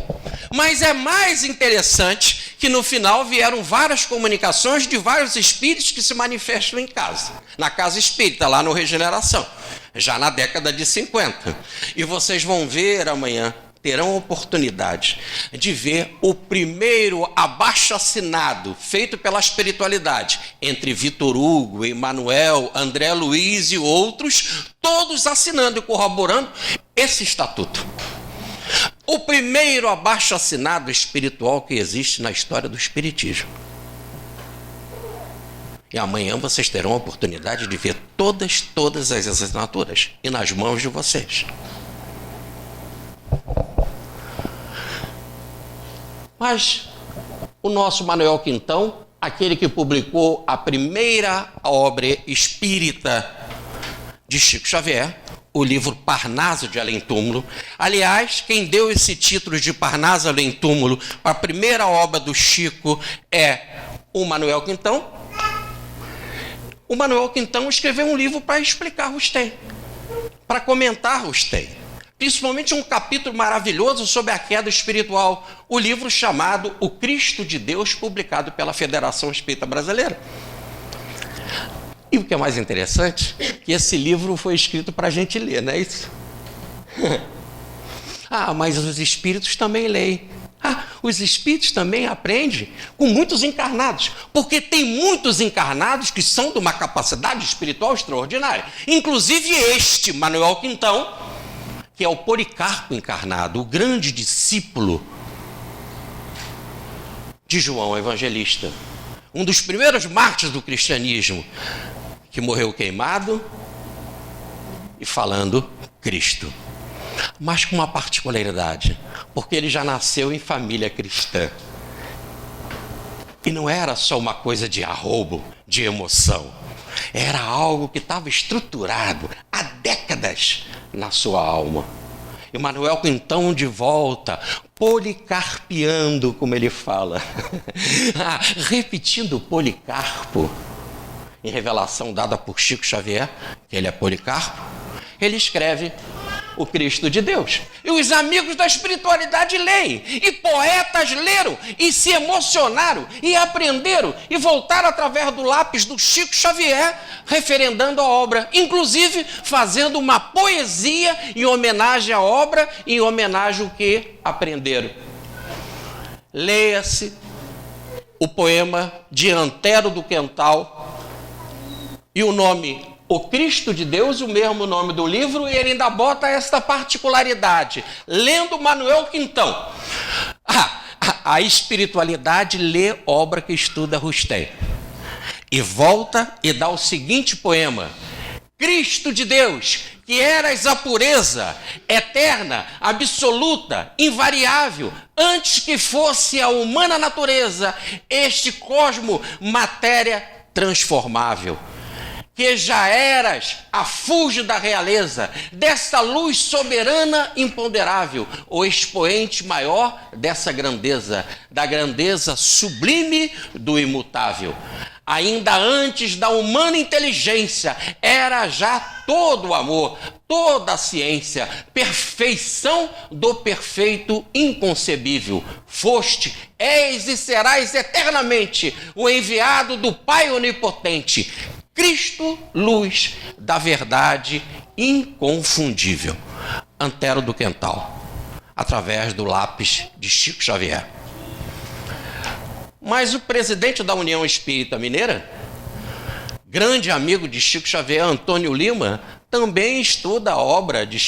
Mas é mais interessante que no final vieram várias comunicações de vários espíritos que se manifestam em casa, na casa espírita, lá no Regeneração, já na década de 50. E vocês vão ver amanhã, terão a oportunidade de ver o primeiro abaixo-assinado feito pela espiritualidade, entre Vitor Hugo, Emmanuel, André Luiz e outros, todos assinando e corroborando esse estatuto. O primeiro abaixo-assinado espiritual que existe na história do espiritismo. E amanhã vocês terão a oportunidade de ver todas as assinaturas e nas mãos de vocês. Mas o nosso Manuel Quintão, aquele que publicou a primeira obra espírita de Chico Xavier, o livro Parnaso de Além Túmulo. Aliás, quem deu esse título de Parnaso Além Túmulo para a primeira obra do Chico é o Manuel Quintão. O Manuel Quintão escreveu um livro para explicar Rustem, para comentar Rustem. Principalmente um capítulo maravilhoso sobre a queda espiritual, o livro chamado O Cristo de Deus, publicado pela Federação Espírita Brasileira. E o que é mais interessante, que esse livro foi escrito para a gente ler, não é isso? Mas os espíritos também leem. Os espíritos também aprendem com muitos encarnados, porque tem muitos encarnados que são de uma capacidade espiritual extraordinária. Inclusive este, Manuel Quintão, que é o Policarpo encarnado, o grande discípulo de João Evangelista, um dos primeiros mártires do cristianismo, que morreu queimado e falando Cristo. Mas com uma particularidade, porque ele já nasceu em família cristã. E não era só uma coisa de arrobo, de emoção. Era algo que estava estruturado há décadas na sua alma. E Manuel Quintão de volta, policarpiando, como ele fala, repetindo Policarpo, em revelação dada por Chico Xavier, que ele é Policarpo, ele escreve O Cristo de Deus. E os amigos da espiritualidade leem, e poetas leram, e se emocionaram, e aprenderam, e voltaram através do lápis do Chico Xavier, referendando a obra, inclusive fazendo uma poesia em homenagem à obra, em homenagem ao que aprenderam. Leia-se o poema de Antero do Quental, e o nome O Cristo de Deus, o mesmo nome do livro, e ele ainda bota esta particularidade, lendo Manuel Quintão. A espiritualidade lê obra que estuda Rustem. E volta e dá o seguinte poema: Cristo de Deus, que eras a pureza, eterna, absoluta, invariável, antes que fosse a humana natureza, este cosmo, matéria transformável. Que já eras a fulge da realeza, dessa luz soberana imponderável, o expoente maior dessa grandeza, da grandeza sublime do imutável. ainda antes da humana inteligência, era já todo o amor, toda a ciência, perfeição do perfeito inconcebível. Foste, és e serás eternamente o enviado do Pai Onipotente, Cristo, luz da verdade inconfundível. Antero do Quental, através do lápis de Chico Xavier. Mas o presidente da União Espírita Mineira, grande amigo de Chico Xavier, Antônio Lima, também estuda a obra de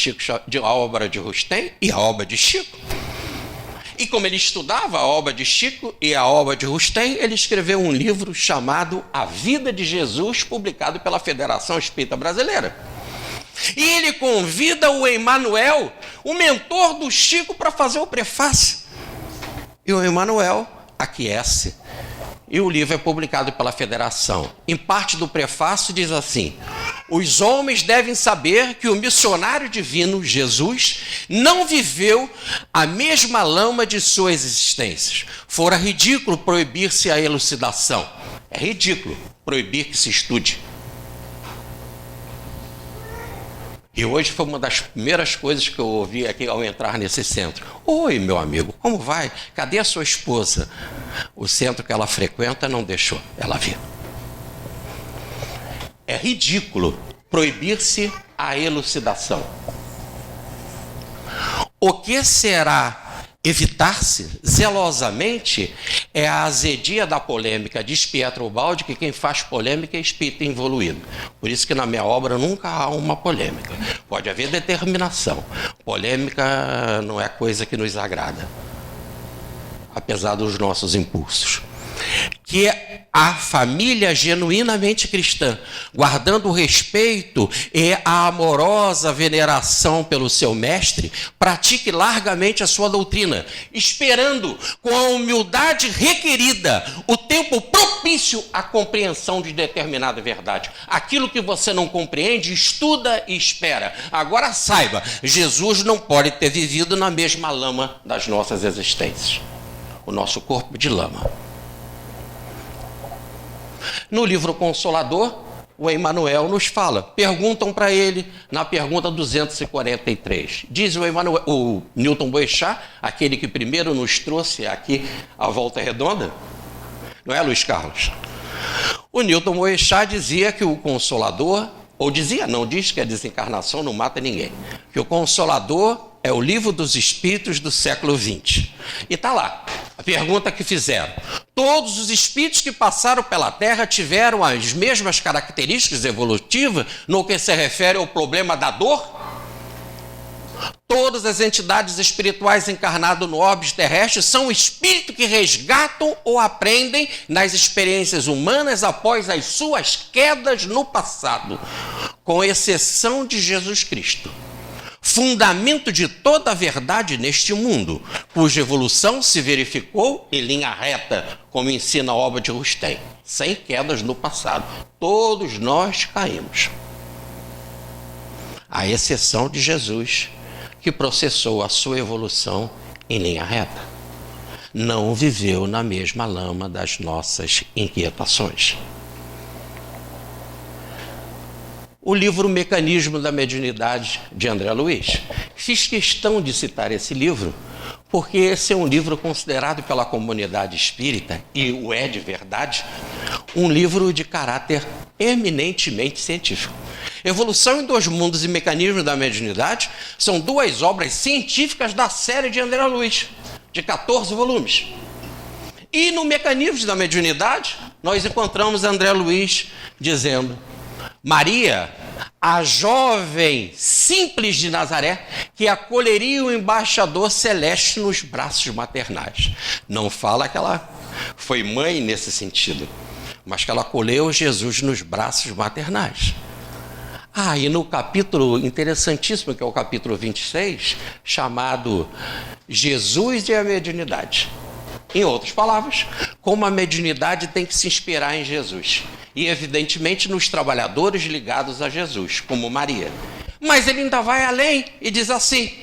a obra de Rustem e a obra de Chico. E como ele estudava a obra de Chico e a obra de Rustem, ele escreveu um livro chamado A Vida de Jesus, publicado pela Federação Espírita Brasileira. E ele convida o Emmanuel, o mentor do Chico, para fazer o prefácio. E o Emmanuel aquece. E o livro é publicado pela Federação. Em parte do prefácio diz assim: os homens devem saber que o missionário divino, Jesus, não viveu a mesma lama de suas existências. Fora ridículo proibir-se a elucidação. É ridículo proibir que se estude. E hoje foi uma das primeiras coisas que eu ouvi aqui ao entrar nesse centro. Oi, meu amigo, como vai? Cadê a sua esposa? O centro que ela frequenta não deixou ela vir. É ridículo proibir-se a elucidação. O que será evitar-se zelosamente é a azedia da polêmica. Diz Pietro Baldi que quem faz polêmica é espírito involuído. Por isso que na minha obra nunca há uma polêmica. Pode haver determinação. Polêmica não é coisa que nos agrada, apesar dos nossos impulsos. Que a família genuinamente cristã, guardando o respeito e a amorosa veneração pelo seu mestre, pratique largamente a sua doutrina, esperando com a humildade requerida o tempo propício à compreensão de determinada verdade. Aquilo que você não compreende, estuda e espera. Agora saiba, Jesus não pode ter vivido na mesma lama das nossas existências. O nosso corpo de lama. No livro Consolador, o Emmanuel nos fala, perguntam para ele na pergunta 243. Diz o Newton Boechat, aquele que primeiro nos trouxe aqui a Volta Redonda, não é, Luiz Carlos? O Newton Boechat dizia que o Consolador, ou dizia, não diz que a desencarnação não mata ninguém, que o Consolador é o livro dos espíritos do século XX. E está lá, a pergunta que fizeram. Todos os espíritos que passaram pela Terra tiveram as mesmas características evolutivas no que se refere ao problema da dor? Todas as entidades espirituais encarnadas no orbe terrestre são espíritos que resgatam ou aprendem nas experiências humanas após as suas quedas no passado, com exceção de Jesus Cristo, fundamento de toda a verdade neste mundo, cuja evolução se verificou em linha reta, como ensina a obra de Rustem, sem quedas no passado. Todos nós caímos, à exceção de Jesus, que processou a sua evolução em linha reta. Não viveu na mesma lama das nossas inquietações. O livro Mecanismo da Mediunidade, de André Luiz. Fiz questão de citar esse livro, porque esse é um livro considerado pela comunidade espírita, e o é de verdade, um livro de caráter eminentemente científico. Evolução em Dois Mundos e Mecanismo da Mediunidade são duas obras científicas da série de André Luiz, de 14 volumes. E no Mecanismo da Mediunidade, nós encontramos André Luiz dizendo: Maria, a jovem simples de Nazaré, que acolheria o embaixador celeste nos braços maternais. Não fala que ela foi mãe nesse sentido, mas que ela acolheu Jesus nos braços maternais. E no capítulo interessantíssimo, que é o capítulo 26, chamado Jesus e a Mediunidade. Em outras palavras, como a mediunidade tem que se inspirar em Jesus. E, evidentemente, nos trabalhadores ligados a Jesus, como Maria. Mas ele ainda vai além e diz assim: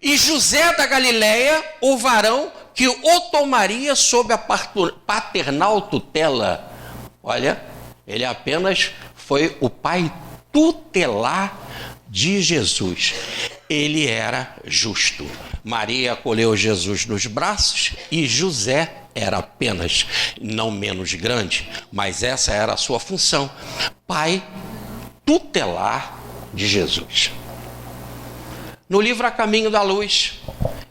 e José da Galileia, o varão que o tomaria sob a paternal tutela. Olha, ele apenas foi o pai tutelar de Jesus. Ele era justo. Maria acolheu Jesus nos braços e José era apenas, não menos grande, mas essa era a sua função, pai tutelar de Jesus. No livro A Caminho da Luz,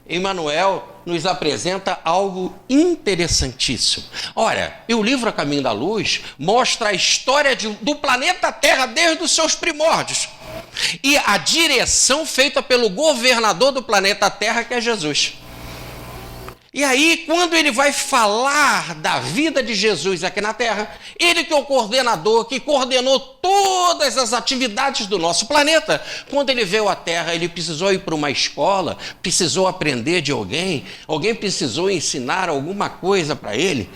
Emmanuel nos apresenta algo interessantíssimo. Olha, e o livro A Caminho da Luz mostra a história do planeta Terra desde os seus primórdios e a direção feita pelo governador do planeta Terra, que é Jesus. E aí, quando ele vai falar da vida de Jesus aqui na Terra, ele que é o coordenador, que coordenou todas as atividades do nosso planeta, quando ele veio à Terra, ele precisou ir para uma escola, precisou aprender de alguém precisou ensinar alguma coisa para ele.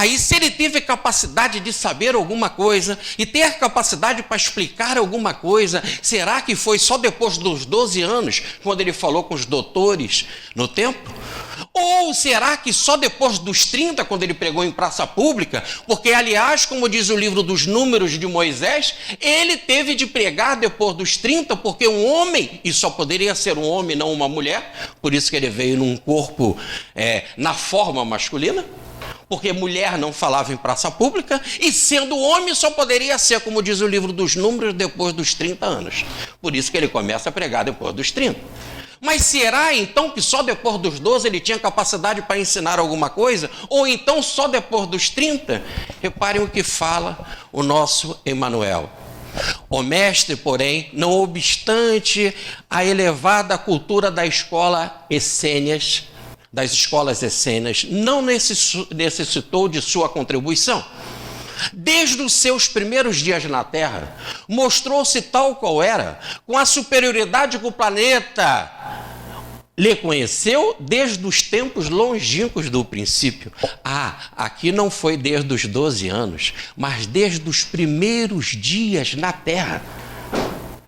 E se ele teve capacidade de saber alguma coisa e ter capacidade para explicar alguma coisa, será que foi só depois dos 12 anos, quando ele falou com os doutores no templo? Ou será que só depois dos 30, quando ele pregou em praça pública? Porque, aliás, como diz o livro dos Números de Moisés, ele teve de pregar depois dos 30, porque um homem, e só poderia ser um homem, não uma mulher, por isso que ele veio num corpo, na forma masculina, porque mulher não falava em praça pública, e sendo homem só poderia ser, como diz o livro dos Números, depois dos 30 anos. Por isso que ele começa a pregar depois dos 30. Mas será então que só depois dos 12 ele tinha capacidade para ensinar alguma coisa? Ou então só depois dos 30? Reparem o que fala o nosso Emmanuel. O mestre, porém, não obstante a elevada cultura da escola essênias, das escolas essênias, não necessitou de sua contribuição. Desde os seus primeiros dias na Terra, mostrou-se tal qual era, com a superioridade que o planeta lhe conheceu desde os tempos longínquos do princípio. Aqui não foi desde os 12 anos, mas desde os primeiros dias na Terra.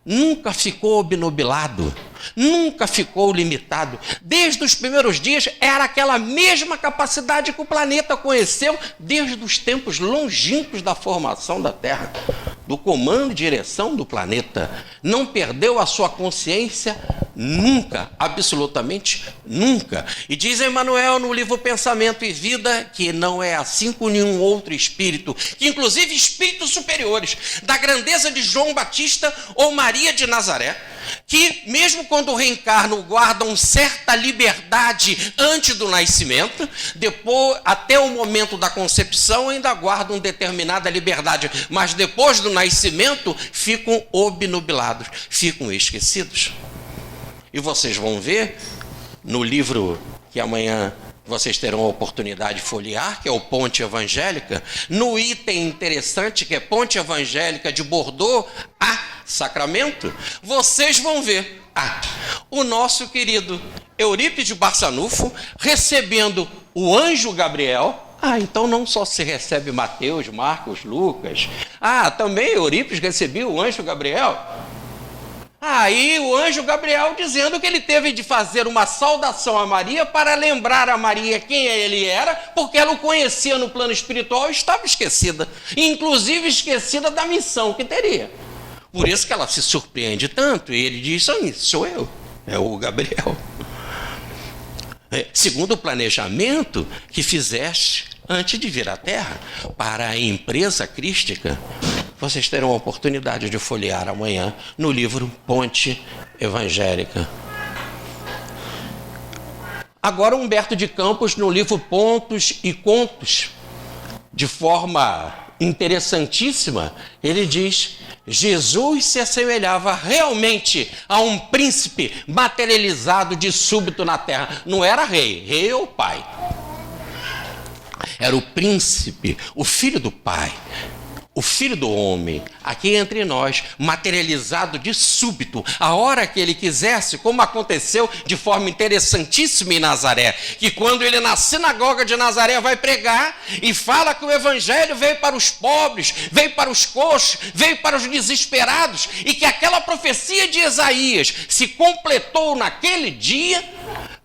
Nunca ficou obnubilado, nunca ficou limitado. Desde os primeiros dias era aquela mesma capacidade que o planeta conheceu desde os tempos longínquos da formação da Terra, do comando e direção do planeta. Não perdeu a sua consciência nunca, absolutamente nunca. E diz Emmanuel no livro Pensamento e Vida que não é assim com nenhum outro espírito, que inclusive espíritos superiores, da grandeza de João Batista ou Maria de Nazaré, que mesmo quando reencarnam guardam certa liberdade antes do nascimento, depois até o momento da concepção ainda guardam determinada liberdade, mas depois do nascimento ficam obnubilados, ficam esquecidos. E vocês vão ver no livro que amanhã vocês terão a oportunidade de folhear, que é o Ponte Evangélica, no item interessante que é Ponte Evangélica de Bordeaux a Sacramento, vocês vão ver o nosso querido Eurípides de Barçanufo recebendo o anjo Gabriel. Então não só se recebe Mateus, Marcos, Lucas. Também Eurípides recebia o anjo Gabriel. Aí o anjo Gabriel dizendo que ele teve de fazer uma saudação a Maria para lembrar a Maria quem ele era, porque ela o conhecia no plano espiritual e estava esquecida, inclusive esquecida da missão que teria. Por isso que ela se surpreende tanto, e ele diz: sou eu, é o Gabriel. Segundo o planejamento que fizeste antes de vir à Terra, para a empresa crística, vocês terão a oportunidade de folhear amanhã no livro Ponte Evangélica. Agora Humberto de Campos, no livro Pontos e Contos, de forma interessantíssima, ele diz: Jesus se assemelhava realmente a um príncipe materializado de súbito na terra. Não era rei, rei é o pai. Era o príncipe, o filho do pai, o filho do homem, aqui entre nós, materializado de súbito, a hora que ele quisesse, como aconteceu de forma interessantíssima em Nazaré, que quando ele na sinagoga de Nazaré vai pregar e fala que o evangelho veio para os pobres, veio para os coxos, veio para os desesperados, e que aquela profecia de Isaías se completou naquele dia,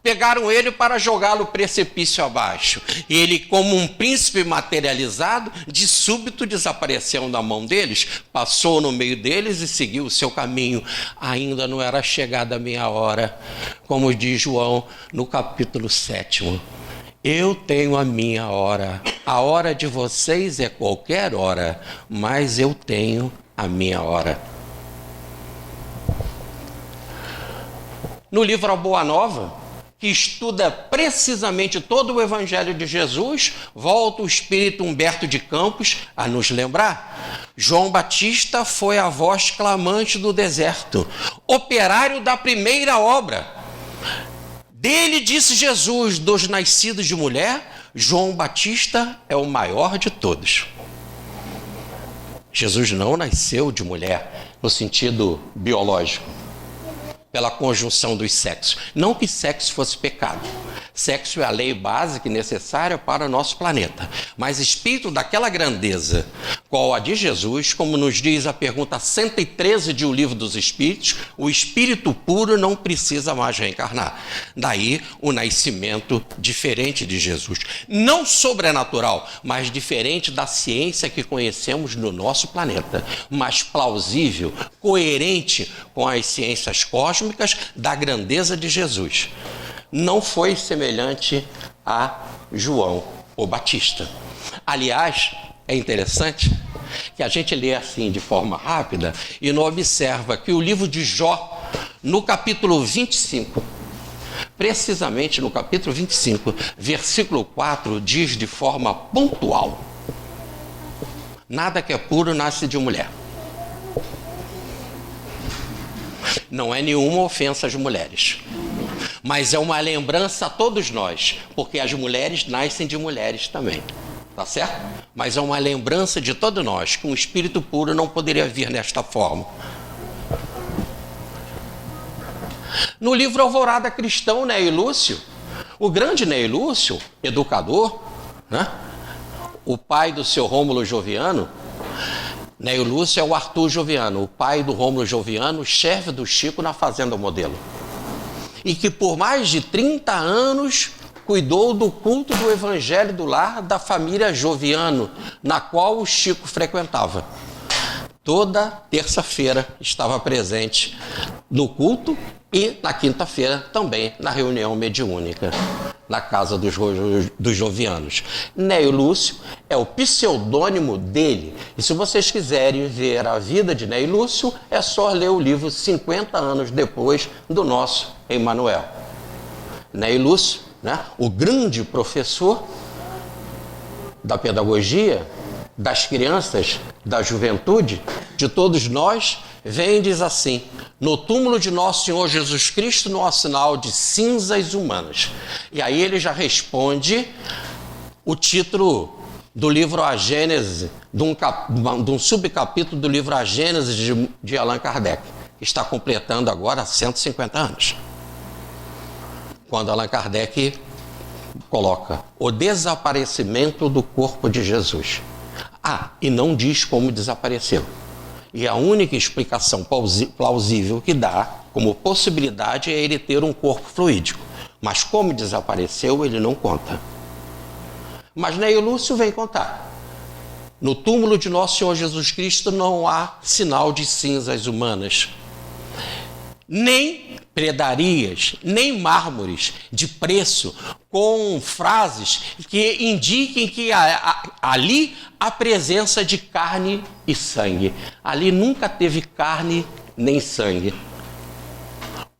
Pegaram ele para jogá-lo precipício abaixo. E ele, como um príncipe materializado, de súbito desapareceu da mão deles, passou no meio deles e seguiu o seu caminho. Ainda não era chegada a minha hora, como diz João no capítulo 7. Eu tenho a minha hora. A hora de vocês é qualquer hora, mas eu tenho a minha hora. No livro A Boa Nova, que estuda precisamente todo o Evangelho de Jesus, volta o espírito Humberto de Campos a nos lembrar. João Batista foi a voz clamante do deserto, operário da primeira obra. Dele disse Jesus: dos nascidos de mulher, João Batista é o maior de todos. Jesus não nasceu de mulher no sentido biológico, pela conjunção dos sexos. Não que sexo fosse pecado. Sexo é a lei básica e necessária para o nosso planeta. Mas espírito daquela grandeza, qual a de Jesus, como nos diz a pergunta 113 de O Livro dos Espíritos, o espírito puro não precisa mais reencarnar. Daí o nascimento diferente de Jesus. Não sobrenatural, mas diferente da ciência que conhecemos no nosso planeta. Mas plausível, coerente com as ciências cósmicas da grandeza de Jesus. Não foi semelhante a João o Batista. Aliás, é interessante que a gente lê assim de forma rápida e não observa que o livro de Jó, no capítulo 25, precisamente no capítulo 25, versículo 4, diz de forma pontual: nada que é puro nasce de mulher. Não é nenhuma ofensa às mulheres, mas é uma lembrança a todos nós, porque as mulheres nascem de mulheres também, tá certo? Mas é uma lembrança de todos nós, que um espírito puro não poderia vir desta forma. No livro Alvorada Cristão, Ney Lúcio, o grande Ney Lúcio, educador, né? O pai do seu Rômulo Joviano, Ney Lúcio é o Arthur Joviano, o pai do Rômulo Joviano, chefe do Chico na Fazenda Modelo. E que por mais de 30 anos cuidou do culto do Evangelho do Lar da família Joviano, na qual o Chico frequentava. Toda terça-feira estava presente no culto e na quinta-feira também na reunião mediúnica, na casa dos Jovianos. Ney Lúcio é o pseudônimo dele. E se vocês quiserem ver a vida de Ney Lúcio, é só ler o livro 50 anos depois do nosso Emmanuel. Ney Lúcio, né, o grande professor da pedagogia, das crianças, da juventude, de todos nós, vem e diz assim: no túmulo de nosso Senhor Jesus Cristo não há sinal de cinzas humanas. E aí ele já responde o título do livro A Gênese, de um subcapítulo do livro A Gênese de Allan Kardec, que está completando agora 150 anos. Quando Allan Kardec coloca o desaparecimento do corpo de Jesus. E não diz como desapareceu. E a única explicação plausível que dá como possibilidade é ele ter um corpo fluídico. Mas como desapareceu, ele não conta. Mas Ney Lúcio vem contar. No túmulo de nosso Senhor Jesus Cristo não há sinal de cinzas humanas, nem predarias, nem mármores de preço, com frases que indiquem que ali há presença de carne e sangue. Ali nunca teve carne nem sangue.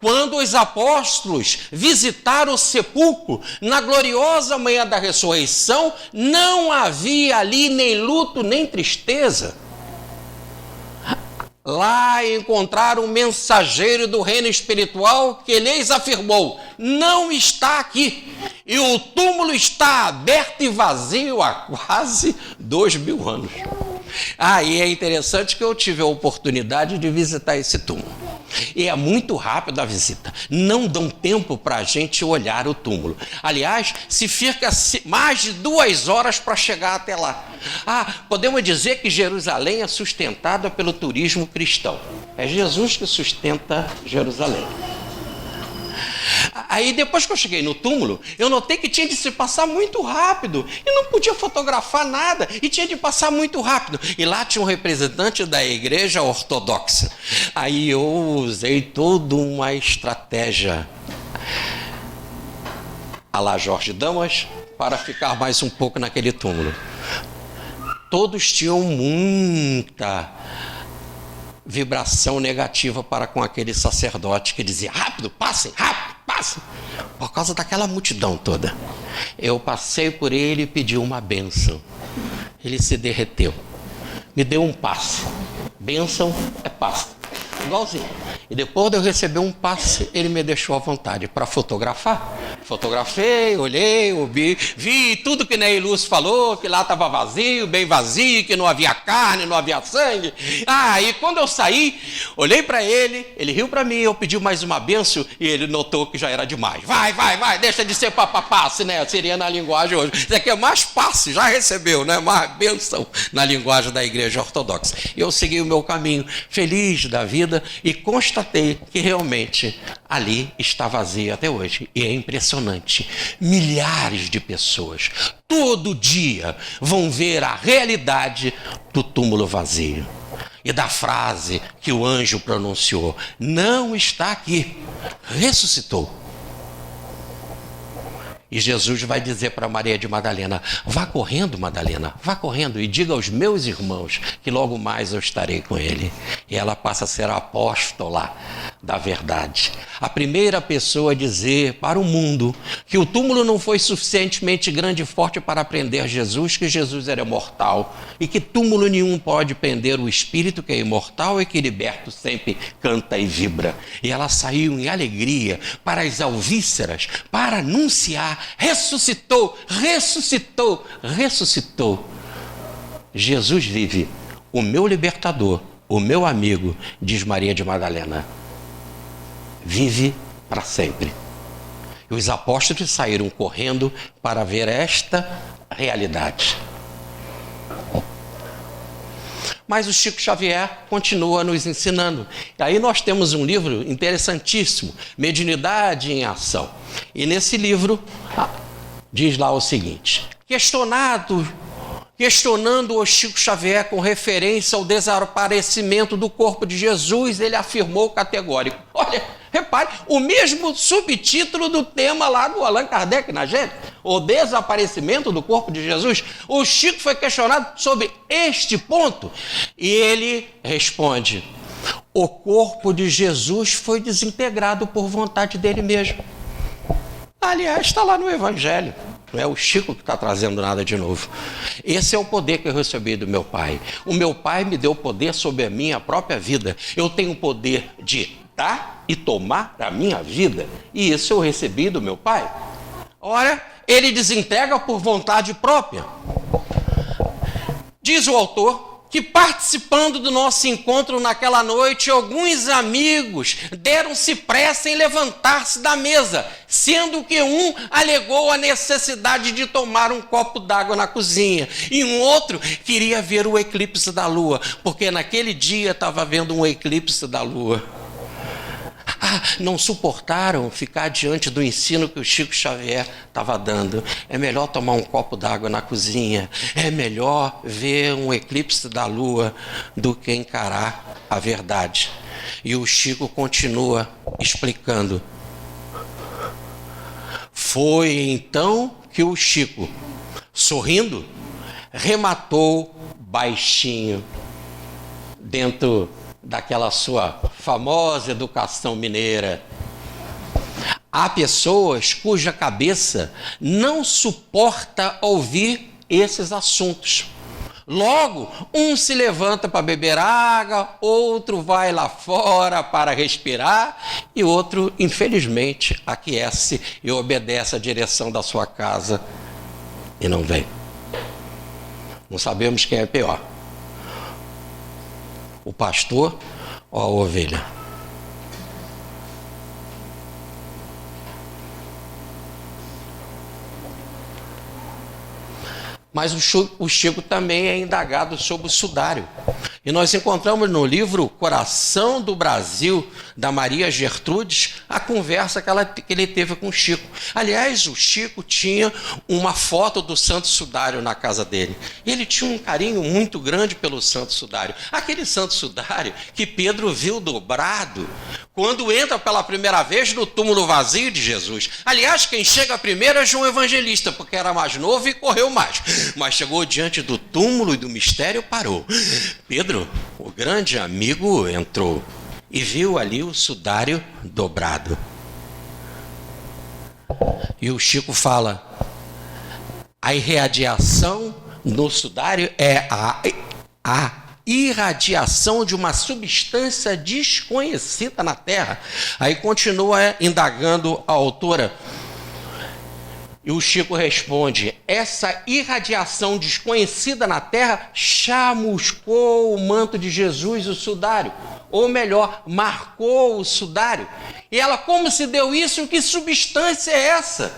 Quando os apóstolos visitaram o sepulcro, na gloriosa manhã da ressurreição, não havia ali nem luto, nem tristeza. Lá encontraram um mensageiro do reino espiritual que lhes afirmou: não está aqui. E o túmulo está aberto e vazio há quase 2000 anos. E é interessante que eu tive a oportunidade de visitar esse túmulo. E é muito rápido a visita. Não dão tempo para a gente olhar o túmulo. Aliás, se fica mais de 2 horas para chegar até lá. Podemos dizer que Jerusalém é sustentada pelo turismo cristão. É Jesus que sustenta Jerusalém. Aí depois que eu cheguei no túmulo, eu notei que tinha de se passar muito rápido. E não podia fotografar nada. E tinha de passar muito rápido. E lá tinha um representante da igreja ortodoxa. Aí eu usei toda uma estratégia à la Jorge Damas para ficar mais um pouco naquele túmulo. Todos tinham muita vibração negativa para com aquele sacerdote que dizia: rápido, passem, por causa daquela multidão toda. Eu passei por ele e pedi uma bênção. Ele se derreteu, me deu um passe. Bênção é passe, igualzinho. E depois de eu receber um passe, ele me deixou à vontade para fotografar. Fotografei, olhei, ouvi, vi tudo que Ney Lúcio falou, que lá estava vazio, bem vazio, que não havia carne, não havia sangue. E quando eu saí, olhei para ele riu para mim, eu pedi mais uma benção e ele notou que já era demais. Vai, deixa de ser passe, né? Seria na linguagem hoje. Isso aqui é mais passe, já recebeu, né? Mais benção na linguagem da igreja ortodoxa. Eu segui o meu caminho, feliz da vida, e constatei que realmente ali está vazio até hoje. E é impressionante. Milhares de pessoas todo dia vão ver a realidade do túmulo vazio. E da frase que o anjo pronunciou: não está aqui, ressuscitou. E Jesus vai dizer para Maria de Madalena: vá correndo, Madalena, vá correndo e diga aos meus irmãos que logo mais eu estarei com ele. E ela passa a ser a apóstola da verdade. A primeira pessoa a dizer para o mundo que o túmulo não foi suficientemente grande e forte para prender Jesus, que Jesus era mortal e que túmulo nenhum pode prender o espírito que é imortal e que liberto sempre canta e vibra. E ela saiu em alegria para as alvíceras para anunciar: ressuscitou. Jesus vive, o meu libertador, o meu amigo, diz Maria de Madalena, vive para sempre. E os apóstolos saíram correndo para ver esta realidade. Mas o Chico Xavier continua nos ensinando. E aí nós temos um livro interessantíssimo, Mediunidade em Ação. E nesse livro diz lá o seguinte: questionando o Chico Xavier com referência ao desaparecimento do corpo de Jesus, ele afirmou categórico. Olha, repare, o mesmo subtítulo do tema lá do Allan Kardec na Gênesis, o desaparecimento do corpo de Jesus. O Chico foi questionado sobre este ponto e ele responde: o corpo de Jesus foi desintegrado por vontade dele mesmo. Aliás, está lá no Evangelho. Não é o Chico que está trazendo nada de novo. Esse é o poder que eu recebi do meu pai. O meu pai me deu poder sobre a minha própria vida. Eu tenho o poder de dar e tomar a minha vida. E isso eu recebi do meu pai. Ora, ele desintegra por vontade própria. Diz o autor que, participando do nosso encontro naquela noite, alguns amigos deram-se pressa em levantar-se da mesa, sendo que um alegou a necessidade de tomar um copo d'água na cozinha e um outro queria ver o eclipse da lua, porque naquele dia estava havendo um eclipse da lua. Não suportaram ficar diante do ensino que o Chico Xavier estava dando. É melhor tomar um copo d'água na cozinha, é melhor ver um eclipse da lua do que encarar a verdade. E o Chico continua explicando. Foi então que o Chico, sorrindo, rematou baixinho dentro daquela sua famosa educação mineira. Há pessoas cuja cabeça não suporta ouvir esses assuntos. Logo, um se levanta para beber água, outro vai lá fora para respirar e outro, infelizmente, aquece e obedece à direção da sua casa e não vem. Não sabemos quem é pior: o pastor ou a ovelha? Mas o Chico também é indagado sobre o sudário. E nós encontramos no livro Coração do Brasil, da Maria Gertrudes, a conversa que ele teve com o Chico. Aliás, o Chico tinha uma foto do Santo Sudário na casa dele. E ele tinha um carinho muito grande pelo Santo Sudário. Aquele Santo Sudário que Pedro viu dobrado quando entra pela primeira vez no túmulo vazio de Jesus. Aliás, quem chega primeiro é João Evangelista, porque era mais novo e correu mais. Mas chegou diante do túmulo e do mistério, parou. Pedro, o grande amigo, entrou e viu ali o sudário dobrado. E o Chico fala: a irradiação no sudário é a irradiação de uma substância desconhecida na Terra. Aí continua indagando a autora. E o Chico responde: essa irradiação desconhecida na Terra chamuscou o manto de Jesus, o sudário. Ou melhor, marcou o sudário. E ela, como se deu isso? Que substância é essa?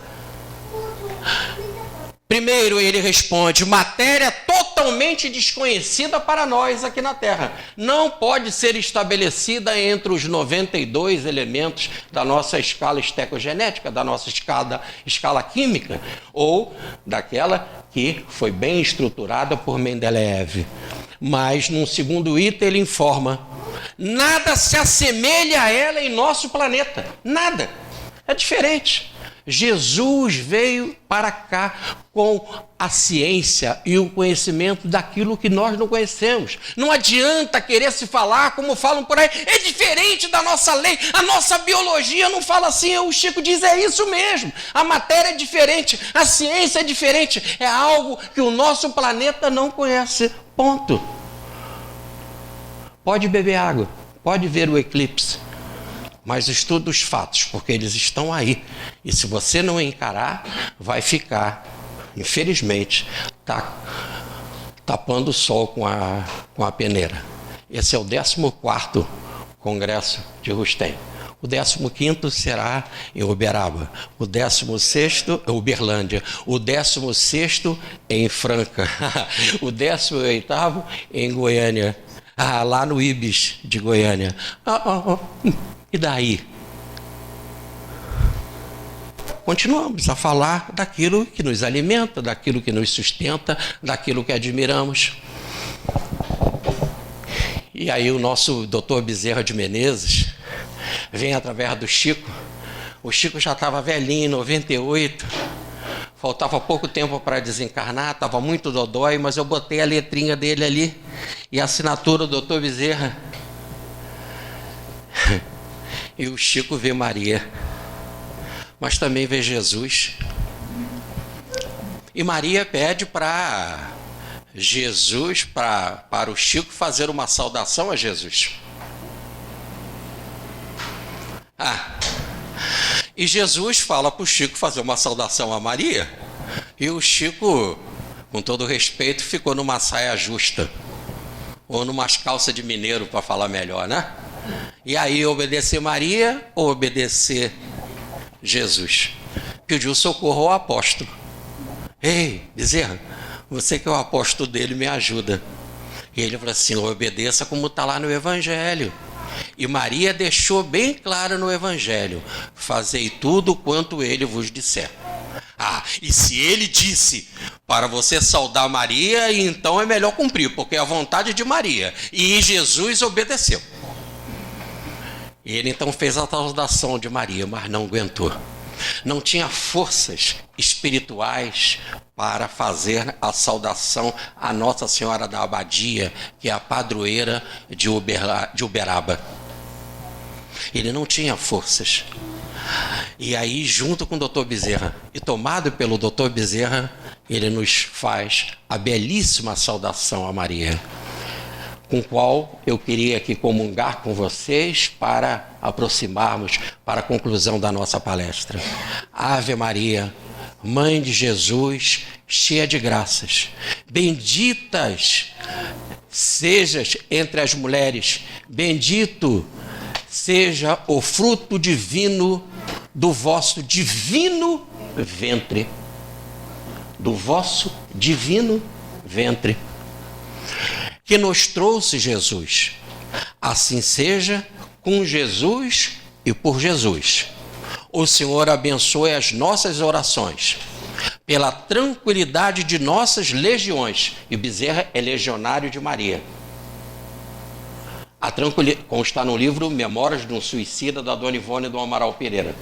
Primeiro ele responde: matéria totalmente desconhecida para nós aqui na Terra. Não pode ser estabelecida entre os 92 elementos da nossa escala estecogenética, da nossa escala química, ou daquela que foi bem estruturada por Mendeleev. Mas, num segundo item, ele informa: nada se assemelha a ela em nosso planeta. Nada. É diferente. Jesus veio para cá com a ciência e o conhecimento daquilo que nós não conhecemos. Não adianta querer se falar como falam por aí. É diferente da nossa lei. A nossa biologia não fala assim. O Chico diz: é isso mesmo. A matéria é diferente. A ciência é diferente. É algo que o nosso planeta não conhece. Ponto. Pode beber água. Pode ver o eclipse. Mas estuda os fatos, porque eles estão aí. E se você não encarar, vai ficar, infelizmente, tapando o sol com a peneira. Esse é o 14º Congresso de Rustem. O 15º será em Uberaba. O 16º em Uberlândia. O 16º em Franca. O 18º em Goiânia. Lá no Ibis de Goiânia. E daí? Continuamos a falar daquilo que nos alimenta, daquilo que nos sustenta, daquilo que admiramos. E aí o nosso doutor Bezerra de Menezes vem através do Chico. O Chico já estava velhinho, 98, faltava pouco tempo para desencarnar, estava muito dodói, mas eu botei a letrinha dele ali e a assinatura do doutor Bezerra. E o Chico vê Maria, mas também vê Jesus. E Maria pede para Jesus, para o Chico fazer uma saudação a Jesus. E Jesus fala para o Chico fazer uma saudação a Maria. E o Chico, com todo respeito, ficou numa saia justa. Ou numas calças de mineiro, para falar melhor, né? E aí, obedecer Maria ou obedecer Jesus? Pediu socorro ao apóstolo. Ei, Bezerra, você que é o apóstolo dele, me ajuda. E ele falou assim: obedeça como está lá no Evangelho. E Maria deixou bem claro no Evangelho: fazei tudo quanto ele vos disser. E se ele disse para você saudar Maria, então é melhor cumprir, porque é a vontade de Maria. E Jesus obedeceu. Ele então fez a saudação de Maria, mas não aguentou. Não tinha forças espirituais para fazer a saudação a Nossa Senhora da Abadia, que é a padroeira de Uberaba. Ele não tinha forças. E aí, junto com o doutor Bezerra, e tomado pelo doutor Bezerra, ele nos faz a belíssima saudação a Maria, com qual eu queria aqui comungar com vocês para aproximarmos para a conclusão da nossa palestra. Ave Maria, Mãe de Jesus, cheia de graças, benditas sejas entre as mulheres, bendito seja o fruto divino do vosso divino ventre. Do vosso divino ventre. que nos trouxe Jesus. Assim seja, com Jesus e por Jesus. O Senhor abençoe as nossas orações, pela tranquilidade de nossas legiões. E Bezerra é legionário de Maria. Como está no livro Memórias de um Suicida, da Dona Ivone do Amaral Pereira.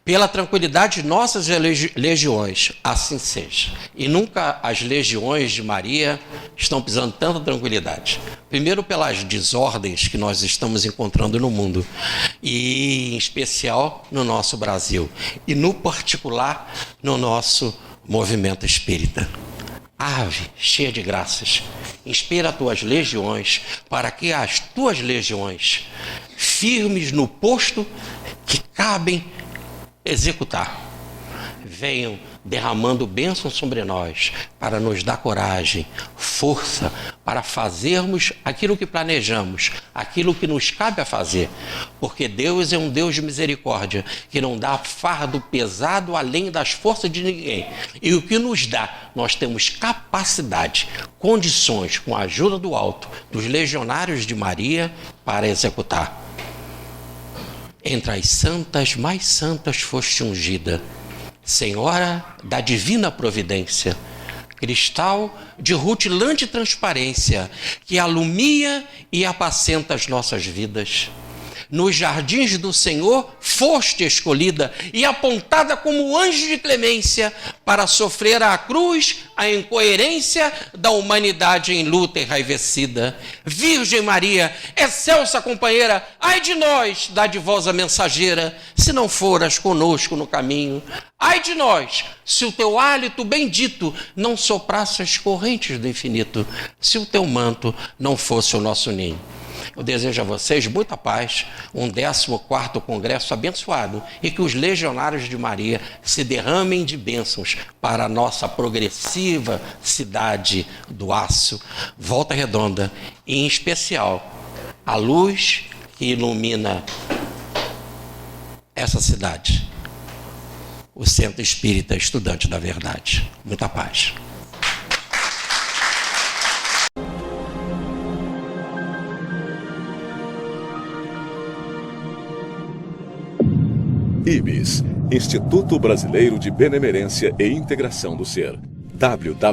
Pela tranquilidade de nossas legiões, assim seja. E nunca as legiões de Maria estão pisando tanta tranquilidade. Primeiro pelas desordens que nós estamos encontrando no mundo, e em especial no nosso Brasil, e no particular no nosso movimento espírita. Ave, cheia de graças, inspira as tuas legiões, para que as tuas legiões, firmes no posto que cabem executar, venham derramando bênçãos sobre nós, para nos dar coragem, força, para fazermos aquilo que planejamos, aquilo que nos cabe a fazer, porque Deus é um Deus de misericórdia, que não dá fardo pesado além das forças de ninguém, e o que nos dá, nós temos capacidade, condições, com a ajuda do alto, dos legionários de Maria, para executar. Entre as santas mais santas foste ungida, Senhora da divina providência, cristal de rutilante transparência, que alumia e apacenta as nossas vidas. Nos jardins do Senhor foste escolhida e apontada como anjo de clemência para sofrer à cruz a incoerência da humanidade em luta enraivecida. Virgem Maria, excelsa companheira, ai de nós, dadivosa mensageira, se não foras conosco no caminho. Ai de nós, se o teu hálito bendito não soprasse as correntes do infinito, se o teu manto não fosse o nosso ninho. Eu desejo a vocês muita paz, um 14º Congresso abençoado, e que os legionários de Maria se derramem de bênçãos para a nossa progressiva cidade do aço, Volta Redonda, e em especial a luz que ilumina essa cidade, o Centro Espírita Estudante da Verdade. Muita paz. IBS, Instituto Brasileiro de Benemerência e Integração do Ser. www.ibis.org